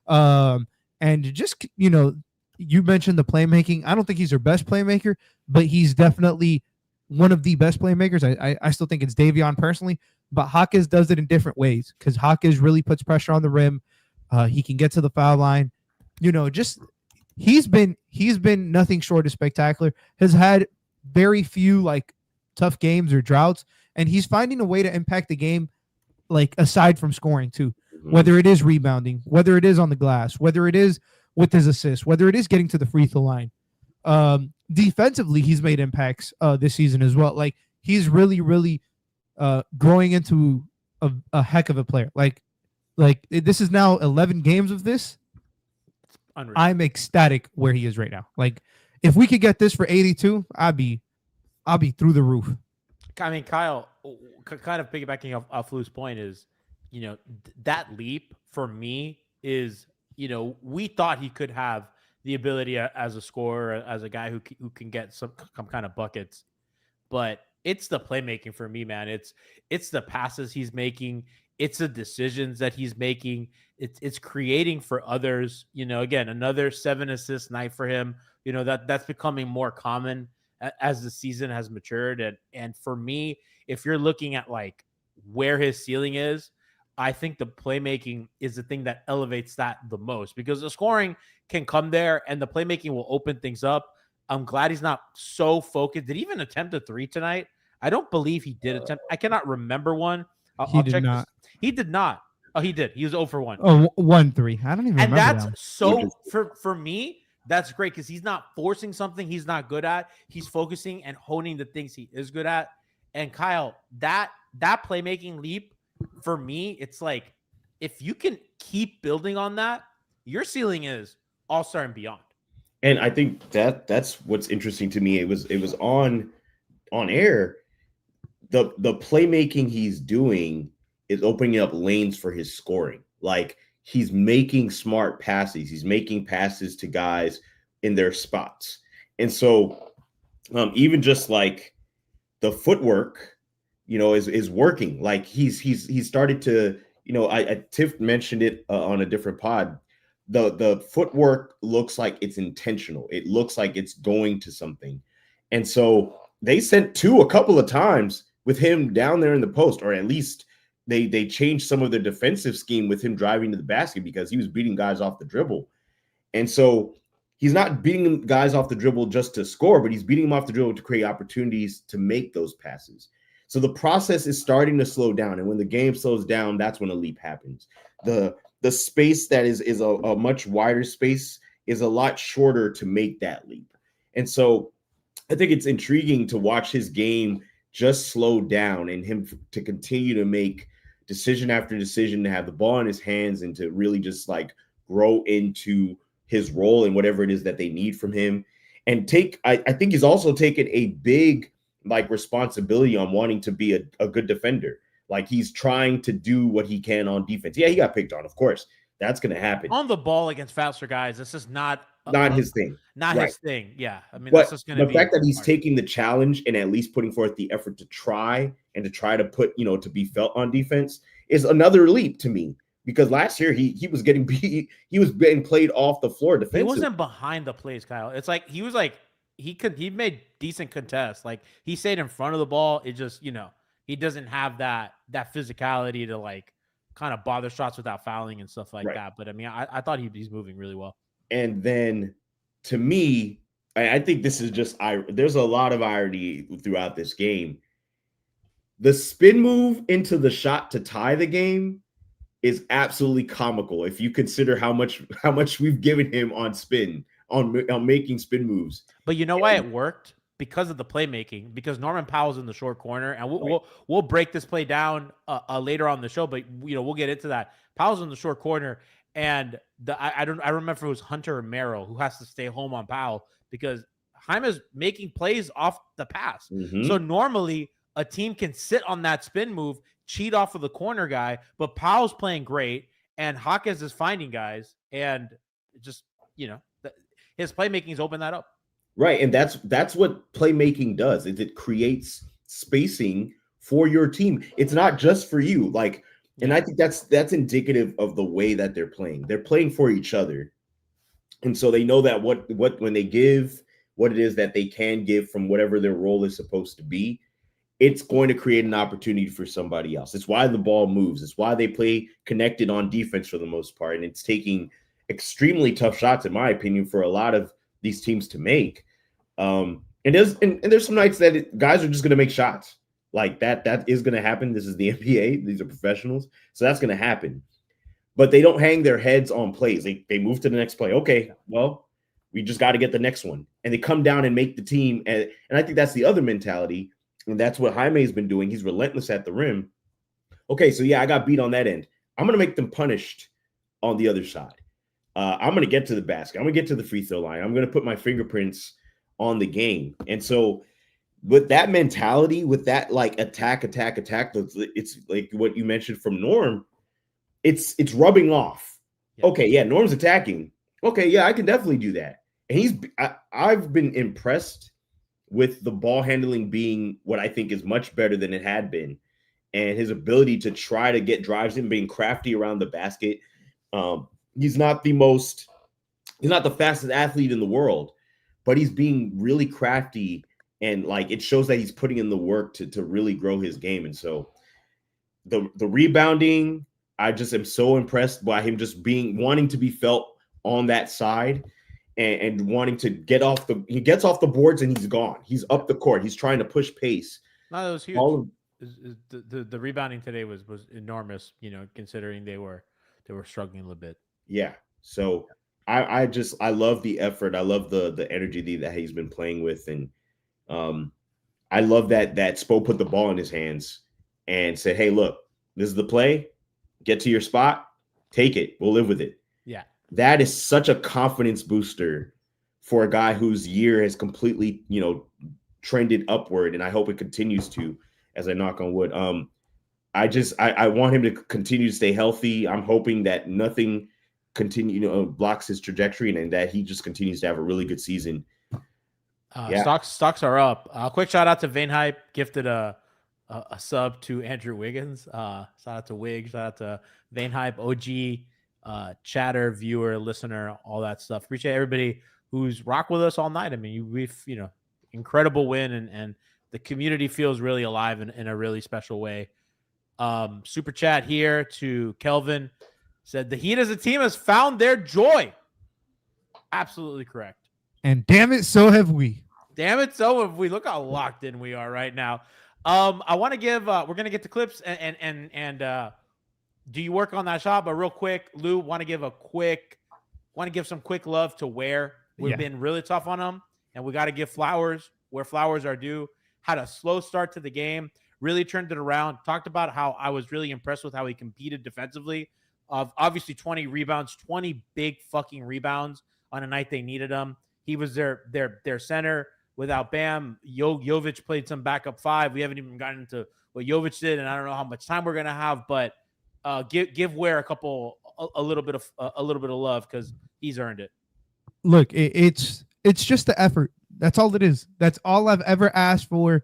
And just, you mentioned the playmaking. I don't think he's their best playmaker, but he's definitely one of the best playmakers. I still think it's Davion personally, but Jaquez does it in different ways because Jaquez really puts pressure on the rim. He can get to the foul line. He's been nothing short of spectacular. Has had very few tough games or droughts, and he's finding a way to impact the game, aside from scoring too. Whether it is rebounding, whether it is on the glass, whether it is with his assists, whether it is getting to the free throw line. Defensively, he's made impacts this season as well. He's really growing into a heck of a player. This is now 11 games of this. Unreal. I'm ecstatic where he is right now. Like, if we could get this for 82, I'll be through the roof. I mean, Kyle, kind of piggybacking off Lou's point is, that leap for me is, we thought he could have the ability as a scorer, as a guy who can get some kind of buckets, but it's the playmaking for me, man. It's the passes he's making. It's the decisions that he's making. It's creating for others. Again, another 7 assist night for him. That's becoming more common as the season has matured. And for me, if you're looking at like where his ceiling is, I think the playmaking is the thing that elevates that the most, because the scoring can come there and the playmaking will open things up. I'm glad he's not so focused. Did he even attempt a 3 tonight? I don't believe he did attempt. I cannot remember one. He did not. He did not. Oh, he did. He was 0 for 1. Oh, 1-3. I don't even remember And that's that. so for me, that's great because he's not forcing something he's not good at. He's focusing and honing the things he is good at. And Kyle, that playmaking leap for me, it's like if you can keep building on that, your ceiling is all-star and beyond. And I think that's what's interesting to me. It was on air. The playmaking he's doing is opening up lanes for his scoring. Like, he's making smart passes. He's making passes to guys in their spots. And so even just like the footwork, is working. Like he's started to, Tiff mentioned it on a different pod. The footwork looks like it's intentional. It looks like it's going to something. And so they sent 2 a couple of times with him down there in the post, or at least they changed some of their defensive scheme with him driving to the basket because he was beating guys off the dribble. And so he's not beating guys off the dribble just to score, but he's beating them off the dribble to create opportunities to make those passes. So the process is starting to slow down. And when the game slows down, that's when a leap happens. The space that is a much wider space is a lot shorter to make that leap. And so I think it's intriguing to watch his game just slow down and him to continue to make decision after decision, to have the ball in his hands and to really just like grow into his role and whatever it is that they need from him. And I think he's also taken a big like responsibility on wanting to be a good defender. Like, he's trying to do what he can on defense. Yeah, he got picked on, of course. That's going to happen. On the ball against faster guys, this is not his thing. Not right. his thing. Yeah. I mean, but that's just going to be the fact that he's taking the challenge and at least putting forth the effort to try to put, to be felt on defense is another leap to me. Because last year he was getting beat. He was getting played off the floor defensively. He wasn't behind the plays, Kyle. It's like he was like he made decent contests. Like, he stayed in front of the ball. It just, he doesn't have that physicality to like kind of bother shots without fouling and stuff like that. But I mean, I thought he's moving really well. And then to me, I think this is just there's a lot of irony throughout this game. The spin move into the shot to tie the game is absolutely comical if you consider how much we've given him on spin, on making spin moves. But you know why it worked? Because of the playmaking, because Norman Powell's in the short corner, and we'll break this play down later on the show, but we'll get into that. Powell's in the short corner, and I remember if it was Hunter or Merrill who has to stay home on Powell because Jaime's making plays off the pass. Mm-hmm. So normally a team can sit on that spin move, cheat off of the corner guy, but Powell's playing great, and Jaquez is finding guys, and just his playmaking's opened that up. Right, and that's what playmaking does. Is it creates spacing for your team. It's not just for you. Like, and I think that's indicative of the way that they're playing. They're playing for each other, and so they know that what when they give what it is that they can give from whatever their role is supposed to be, it's going to create an opportunity for somebody else. It's why the ball moves. It's why they play connected on defense for the most part, and it's taking extremely tough shots, in my opinion, for a lot of these teams to make. And there's some nights that guys are just going to make shots like that. That is going to happen. This is the NBA. These are professionals. So that's going to happen. But they don't hang their heads on plays. They move to the next play. Okay, well, we just got to get the next one. And they come down and make the team. And I think that's the other mentality And that's what Jaime's been doing. He's relentless at the rim. Okay, so yeah, I got beat on that end. I'm going to make them punished on the other side. I'm going to get to the basket. I'm going to get to the free throw line. I'm going to put my fingerprints on the game. And so with that mentality, with that like attack, it's like what you mentioned from Norm, it's rubbing off. Yeah. Okay, yeah, Norm's attacking. Okay, yeah, I can definitely do that. And I've been impressed with the ball handling being what I think is much better than it had been. And his ability to try to get drives in, being crafty around the basket. He's not the fastest athlete in the world, but he's being really crafty, and like it shows that he's putting in the work to really grow his game. And so the rebounding, I just am so impressed by him just wanting to be felt on that side and wanting to he gets off the boards and he's gone. He's up the court. He's trying to push pace. No, that was huge. The rebounding today was enormous, considering they were struggling a little bit. Yeah. So I love the effort. I love the energy that he's been playing with. And I love that Spo put the ball in his hands and said, hey, look, this is the play. Get to your spot. Take it. We'll live with it. Yeah. That is such a confidence booster for a guy whose year has completely, trended upward. And I hope it continues to, as I knock on wood. I want him to continue to stay healthy. I'm hoping that nothing blocks his trajectory and that he just continues to have a really good season. Stocks are up. Quick shout out to Vane Hype, gifted a sub to Andrew Wiggins. Shout out to Wig, shout out to Vane Hype, OG, chatter, viewer, listener, all that stuff. Appreciate everybody who's rocked with us all night. I mean, we've incredible win, and the community feels really alive in a really special way. Super chat here to Kelvin said the Heat as a team has found their joy. Absolutely correct. And damn it, so have we. Damn it, so have we. Look how locked in we are right now. I want to give we're gonna get to clips and do you work on that shot? But real quick, Lou, want to give some quick love to Ware. We've been really tough on him, and we got to give flowers where flowers are due. Had a slow start to the game, really turned it around. Talked about how I was really impressed with how he competed defensively. Obviously 20 rebounds, 20 big fucking rebounds on a night they needed him. He was their center. Without Bam, Jovic played some backup five. We haven't even gotten into what Jovic did, and I don't know how much time we're gonna have, but give Ware a little bit of love because he's earned it. Look, it's just the effort. That's all it is. That's all I've ever asked for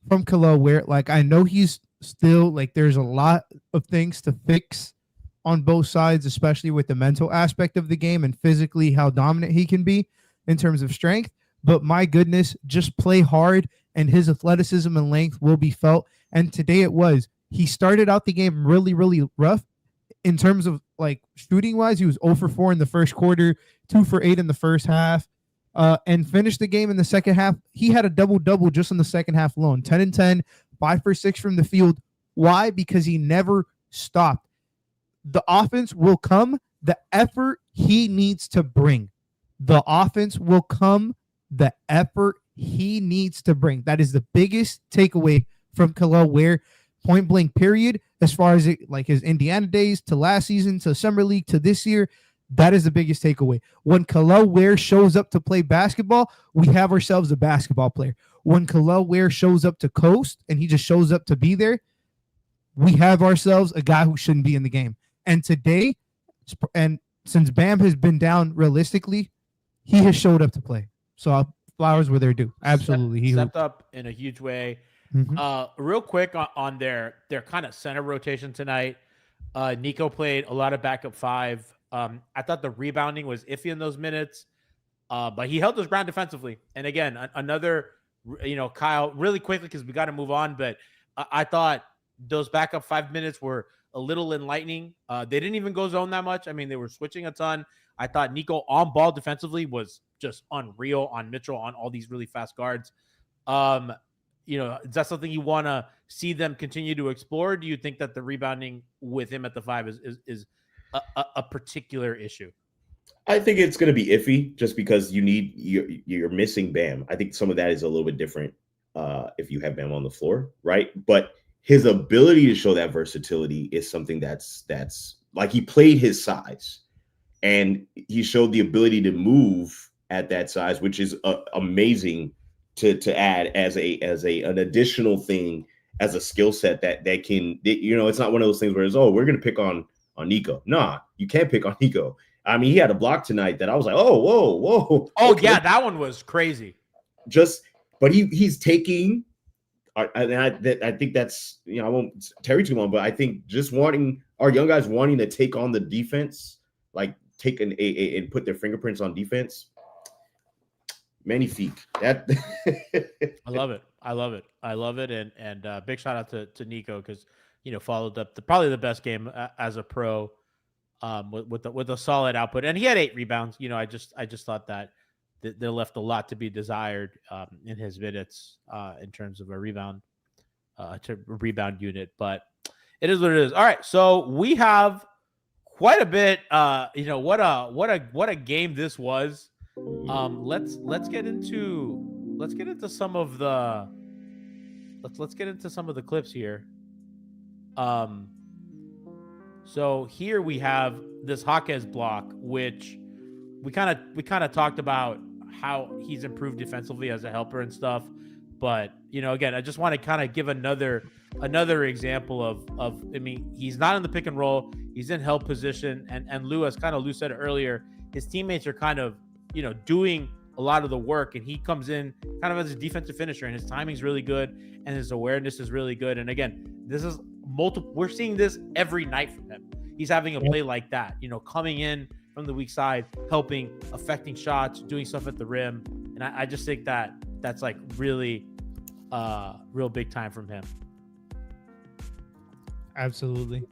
from Kel'el Ware. Like, I know he's still there's a lot of things to fix on both sides, especially with the mental aspect of the game and physically how dominant he can be in terms of strength. But my goodness, just play hard and his athleticism and length will be felt. And today it was. He started out the game really, really rough in terms of shooting wise. He was 0 for 4 in the first quarter, 2 for 8 in the first half, and finished the game in the second half. He had a double-double just in the second half alone, 10 and 10, 5 for 6 from the field. Why? Because he never stopped. The offense will come. The effort he needs to bring. The offense will come. The effort he needs to bring. That is the biggest takeaway from Kel'el Ware, point blank period. As far as his Indiana days to last season to Summer League to this year, that is the biggest takeaway. When Kel'el Ware shows up to play basketball, we have ourselves a basketball player. When Kel'el Ware shows up to coast and he just shows up to be there, we have ourselves a guy who shouldn't be in the game. And today, and since Bam has been down realistically, he has showed up to play. So flowers where they're due. Absolutely. He stepped up in a huge way. Mm-hmm. Real quick on their kind of center rotation tonight. Nico played a lot of backup five. I thought the rebounding was iffy in those minutes, but he held his ground defensively. And again, another, Kyle, really quickly because we got to move on. But I thought those backup 5 minutes were a little enlightening. They didn't even go zone that much. I mean, they were switching a ton. I thought Nico on ball defensively was just unreal on Mitchell, on all these really fast guards. Is that something you want to see them continue to explore? Do you think that the rebounding with him at the 5 is a particular issue? I think it's going to be iffy just because you're missing Bam. I think some of that is a little bit different. if you have Bam on the floor, right? But his ability to show that versatility is something that's like he played his size, and he showed the ability to move at that size, which is amazing to add as an additional thing, as a skill set that can, it's not one of those things where it's, oh, we're gonna pick on Nico. Nah, you can't pick on Nico. I mean, he had a block tonight that I was like, oh, whoa. Oh, okay. yeah, that one was crazy. But he's taking. I think that's, I won't tarry too long, but I think just wanting our young guys wanting to take on the defense, like take and put their fingerprints on defense. Magnifique. That I love it. And big shout out to Nico, because followed up probably the best game as a pro, with a solid output, and he had 8 rebounds. I just thought that they left a lot to be desired in his minutes in terms of a rebound unit, but it is what it is. All right, so we have quite a bit. What a game this was. Let's get into some of the clips here. So here we have this Jaquez block, which we kind of talked about how he's improved defensively as a helper and stuff. But, again, I just want to kind of give another example of, I mean, he's not in the pick and roll. He's in help position. And Lou, as Lou said earlier, his teammates are kind of, doing a lot of the work. And he comes in kind of as a defensive finisher, and his timing's really good. And his awareness is really good. And again, this is we're seeing this every night from him. He's having a play like that, coming in from the weak side, helping, affecting shots, doing stuff at the rim. And I just think that's like really real big time from him. Absolutely.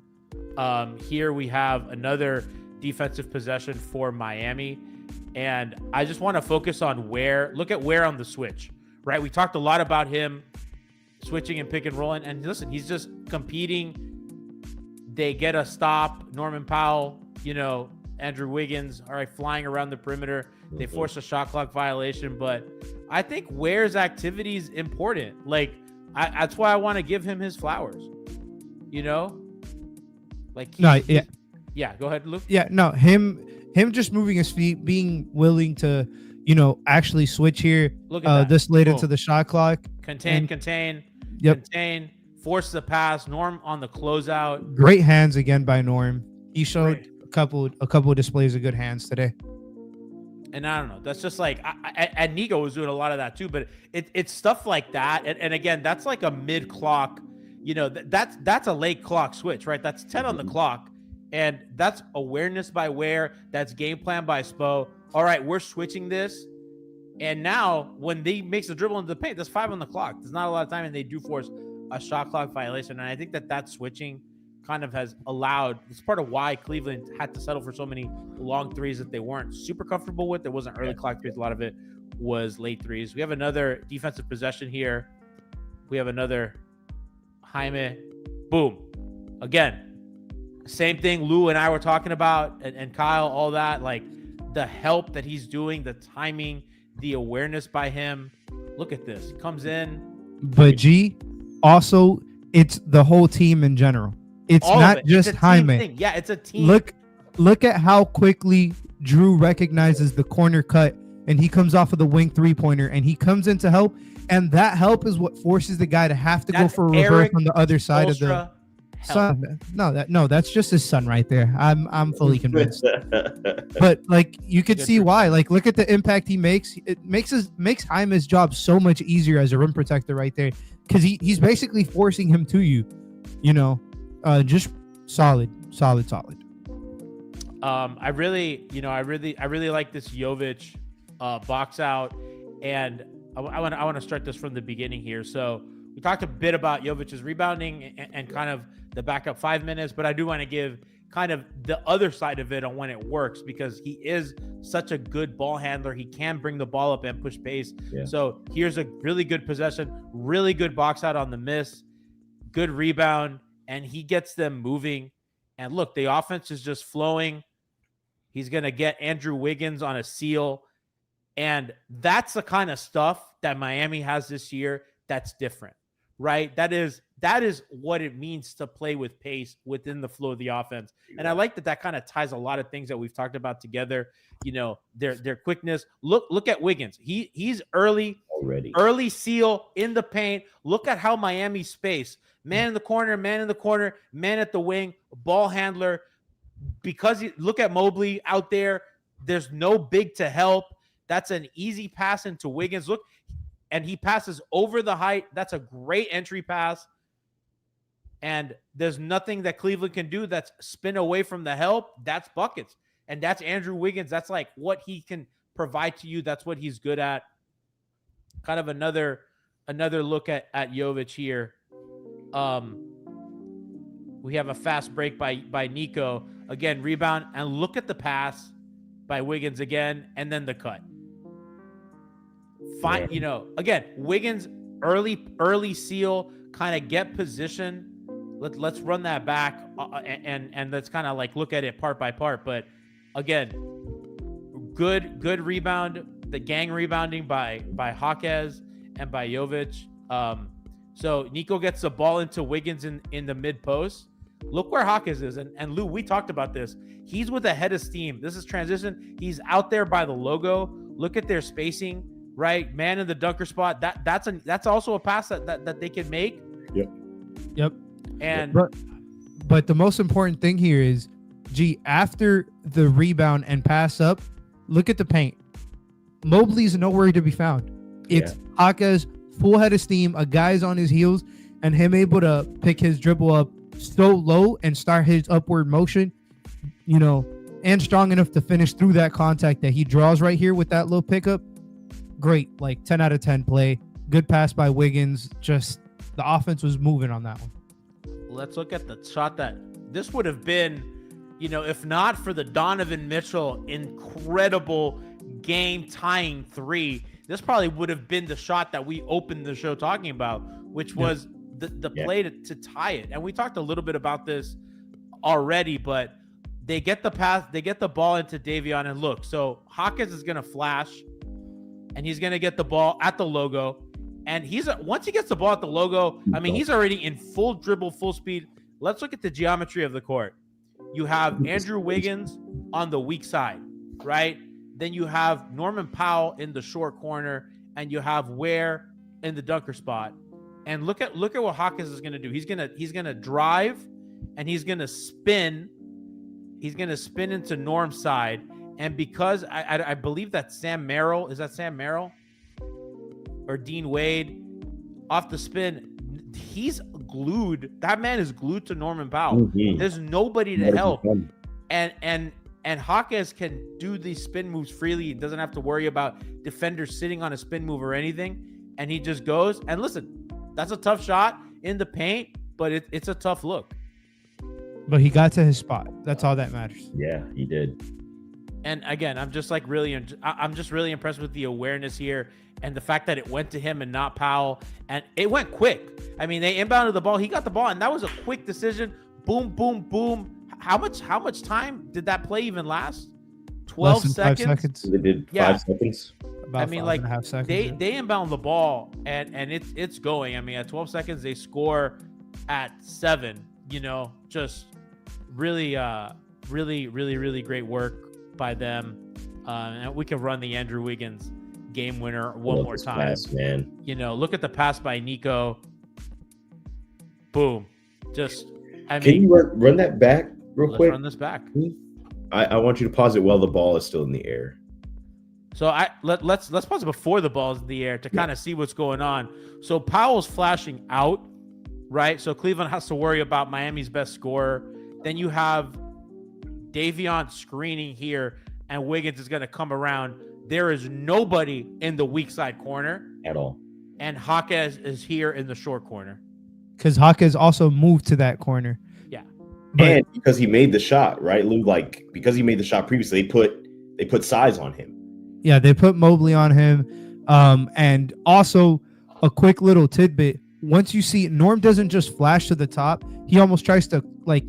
Here we have another defensive possession for Miami. And I just want to focus on Ware. Look at Ware on the switch, right? We talked a lot about him switching and pick and rolling. And listen, he's just competing. They get a stop. Norman Powell, Andrew Wiggins, all right, flying around the perimeter. They force a shot clock violation. But I think Ware's activity is important. Like, that's why I want to give him his flowers. Like, yeah. Go ahead, Luke. Yeah, no, him just moving his feet, being willing to, actually switch here. Look at that. This late into the shot clock. Contain. Yep. Contain. Force the pass. Norm on the closeout. Great hands again by Norm. He showed a couple of displays of good hands today. And I don't know. That's just like, and Nico was doing a lot of that too. But it's stuff like that. And again, that's like a mid clock. That's a late clock switch, right? That's 10 on the clock. And that's awareness by Ware. That's game plan by Spo. All right, we're switching this. And now when they makes the dribble into the paint, that's 5 on the clock. There's not a lot of time, and they do force a shot clock violation. And I think that switching kind of has allowed, it's part of why Cleveland had to settle for so many long threes that they weren't super comfortable with. There wasn't early clock threes. A lot of it was late threes. We have another defensive possession here. We have another Jaime. Boom. Again, same thing Lou and I were talking about, and Kyle, all that, like the help that he's doing, the timing, the awareness by him. Look at this. He comes in. But also, it's the whole team in general. It's not just Jaime. Yeah, it's a team. Look at how quickly Drew recognizes the corner cut, and he comes off of the wing 3-pointer, and he comes in to help. And that help is what forces the guy to have to go for a reverse on the other side of the son. No, that's just his son right there. I'm fully convinced. But like, you could see why. Like, look at the impact he makes. It makes Jaime's job so much easier as a rim protector right there, because he's basically forcing him to you. Just solid. I really like this Jovic box out, and I want to start this from the beginning here. So we talked a bit about Jovic's rebounding and kind of the backup 5 minutes, but I do want to give kind of the other side of it on when it works, because he is such a good ball handler. He can bring the ball up and push pace. Yeah. So here's a really good possession, really good box out on the miss, good rebound, and he gets them moving. And look, the offense is just flowing. He's going to get Andrew Wiggins on a seal. And that's the kind of stuff that Miami has this year that's different, right? That is what it means to play with pace within the flow of the offense. And I like that kind of ties a lot of things that we've talked about together. You know, their quickness. Look at Wiggins. He's early seal in the paint. Look at how Miami space. Man in the corner, man at the wing, ball handler. Because look at Mobley out there. There's no big to help. That's an easy pass into Wiggins. Look, and he passes over the height. That's a great entry pass. And there's nothing that Cleveland can do that's spin away from the help. That's buckets. And that's Andrew Wiggins. That's like what he can provide to you. That's what he's good at. Kind of another look at Jovic here. We have a fast break by Nico. Again, rebound. And look at the pass by Wiggins again. And then the cut. Fine, you know, again, Wiggins early seal, kind of get position. Let's run that back and let's kind of like look at it part by part. But again, good rebound, the gang rebounding by Jaquez and by Jovic. So Nico gets the ball into Wiggins in the mid post. Look where Jaquez is, and Lou, we talked about this. He's with a head of steam. This is transition. He's out there by the logo. Look at their spacing. Right, man in the dunker spot. That's also a pass that they can make. Yep. And but the most important thing here is, after the rebound and pass up, look at the paint. Mobley's nowhere to be found. It's Jaquez, full head of steam, a guy's on his heels, and him able to pick his dribble up so low and start his upward motion, you know, and strong enough to finish through that contact that he draws right here with that little pickup. Great, like 10 out of 10 play. Good pass by Wiggins. Just the offense was moving on that one. Let's look at the shot that this would have been, you know, if not for the Donovan Mitchell incredible game tying three, this probably would have been the shot that we opened the show talking about, which was the play to tie it. And we talked a little bit about this already, but they get the pass, they get the ball into Davion, and look, so Jaquez is going to flash. And he's going to get the ball at the logo. And once he gets the ball at the logo, I mean, he's already in full dribble, full speed. Let's look at the geometry of the court. You have Andrew Wiggins on the weak side, right? Then you have Norman Powell in the short corner, and you have Ware in the dunker spot. And look at what Jaquez is going to do. He's going to drive, and he's going to spin. He's going to spin into Norm's side. And because I believe that Sam Merrill, is that Sam Merrill or Dean Wade off the spin, he's glued. That man is glued to Norman Powell. Mm-hmm. There's nobody to help. And Jaquez can do these spin moves freely. He doesn't have to worry about defenders sitting on a spin move or anything. And he just goes. And listen, that's a tough shot in the paint, but it's a tough look. But he got to his spot. That's all that matters. Yeah, he did. And again, I'm just really impressed with the awareness here and the fact that it went to him and not Powell, and it went quick. I mean, they inbounded the ball, he got the ball, and that was a quick decision. Boom, boom, boom. How much time did that play even last? 12 seconds. 5 seconds. They did 5 seconds. About, I mean, like 5.5 seconds. They inbound the ball and it's going. I mean, at 12 seconds they score at 7. You know, just really great work by them, and we can run the Andrew Wiggins game winner one more time. Pass, man. You know, look at the pass by Nico. Boom. Just, I can mean, you run that back real quick? Run this back. I want you to pause it while the ball is still in the air. So let's pause it before the ball's in the air to kind of see what's going on. So Powell's flashing out, right? So Cleveland has to worry about Miami's best scorer. Then you have Davion screening here, and Wiggins is going to come around. There is nobody in the weak side corner at all. And Jaquez is here in the short corner. Because Jaquez also moved to that corner. Yeah. And because he made the shot, right, Lou? Like, because he made the shot previously, they put size on him. Yeah, they put Mobley on him. And also a quick little tidbit. Once you see Norm doesn't just flash to the top, he almost tries to, like,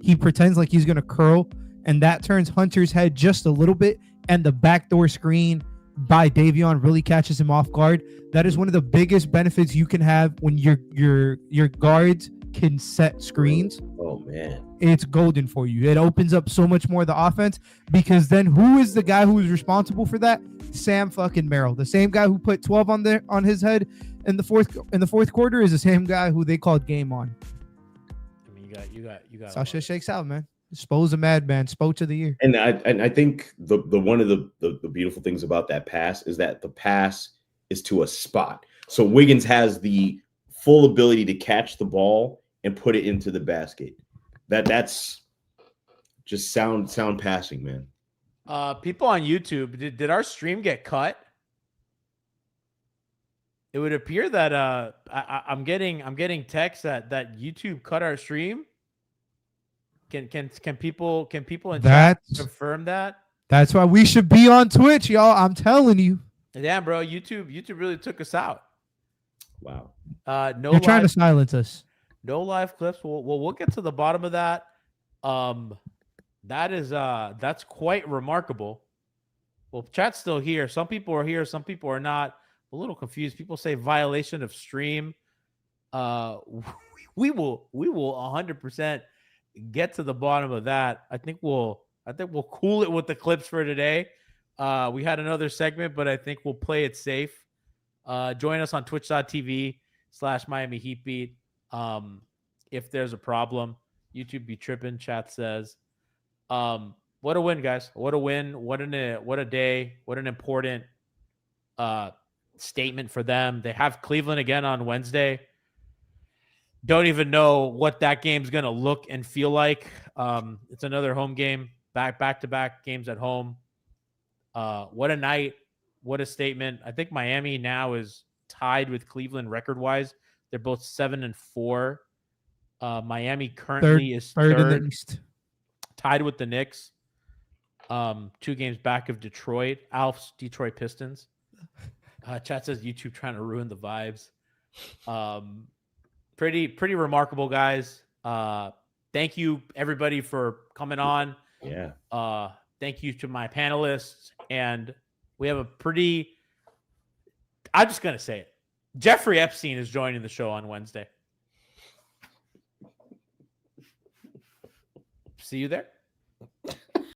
he pretends like he's going to curl, and that turns Hunter's head just a little bit, and the backdoor screen by Davion really catches him off guard. That is one of the biggest benefits you can have when your guards can set screens. Oh man, it's golden for you. It opens up so much more of the offense, because then who is the guy who is responsible for that? Sam fucking Merrill, the same guy who put 12 on his head in the fourth quarter, is the same guy who they called game on. I mean, you got. That's how shit shakes out, man. Spo's a madman. Spo to the year. and I think the one of the beautiful things about that pass is that the pass is to a spot. So Wiggins has the full ability to catch the ball and put it into the basket. That's just sound passing, man. People on YouTube, did our stream get cut? It would appear that I'm getting texts that YouTube cut our stream. Can people in chat confirm that? That's why we should be on Twitch, y'all. I'm telling you. Damn, bro, YouTube really took us out. Wow. No, you're trying to silence us. No live clips. We'll get to the bottom of that. That's quite remarkable. Well, chat's still here. Some people are here, some people are not. A little confused. People say violation of stream. We will 100% get to the bottom of that. I think we'll cool it with the clips for today. We had another segment, but I think we'll play it safe. Join us on twitch.tv/Miami Heat Beat. If there's a problem, YouTube be tripping, chat says. What a win, guys. What a win. What a day. What an important statement for them. They have Cleveland again on Wednesday. Don't even know what that game's going to look and feel like. It's another home game, back-to-back games at home. What a night. What a statement. I think Miami now is tied with Cleveland record-wise. They're both 7-4. Miami currently is third in the East, tied with the Knicks. 2 games back of Detroit. Alf's Detroit Pistons. Chat says YouTube trying to ruin the vibes. Pretty remarkable, guys. Thank you everybody for coming on. Yeah. Thank you to my panelists, and we have I'm just gonna say it. Jeffrey Epstein is joining the show on Wednesday. See you there.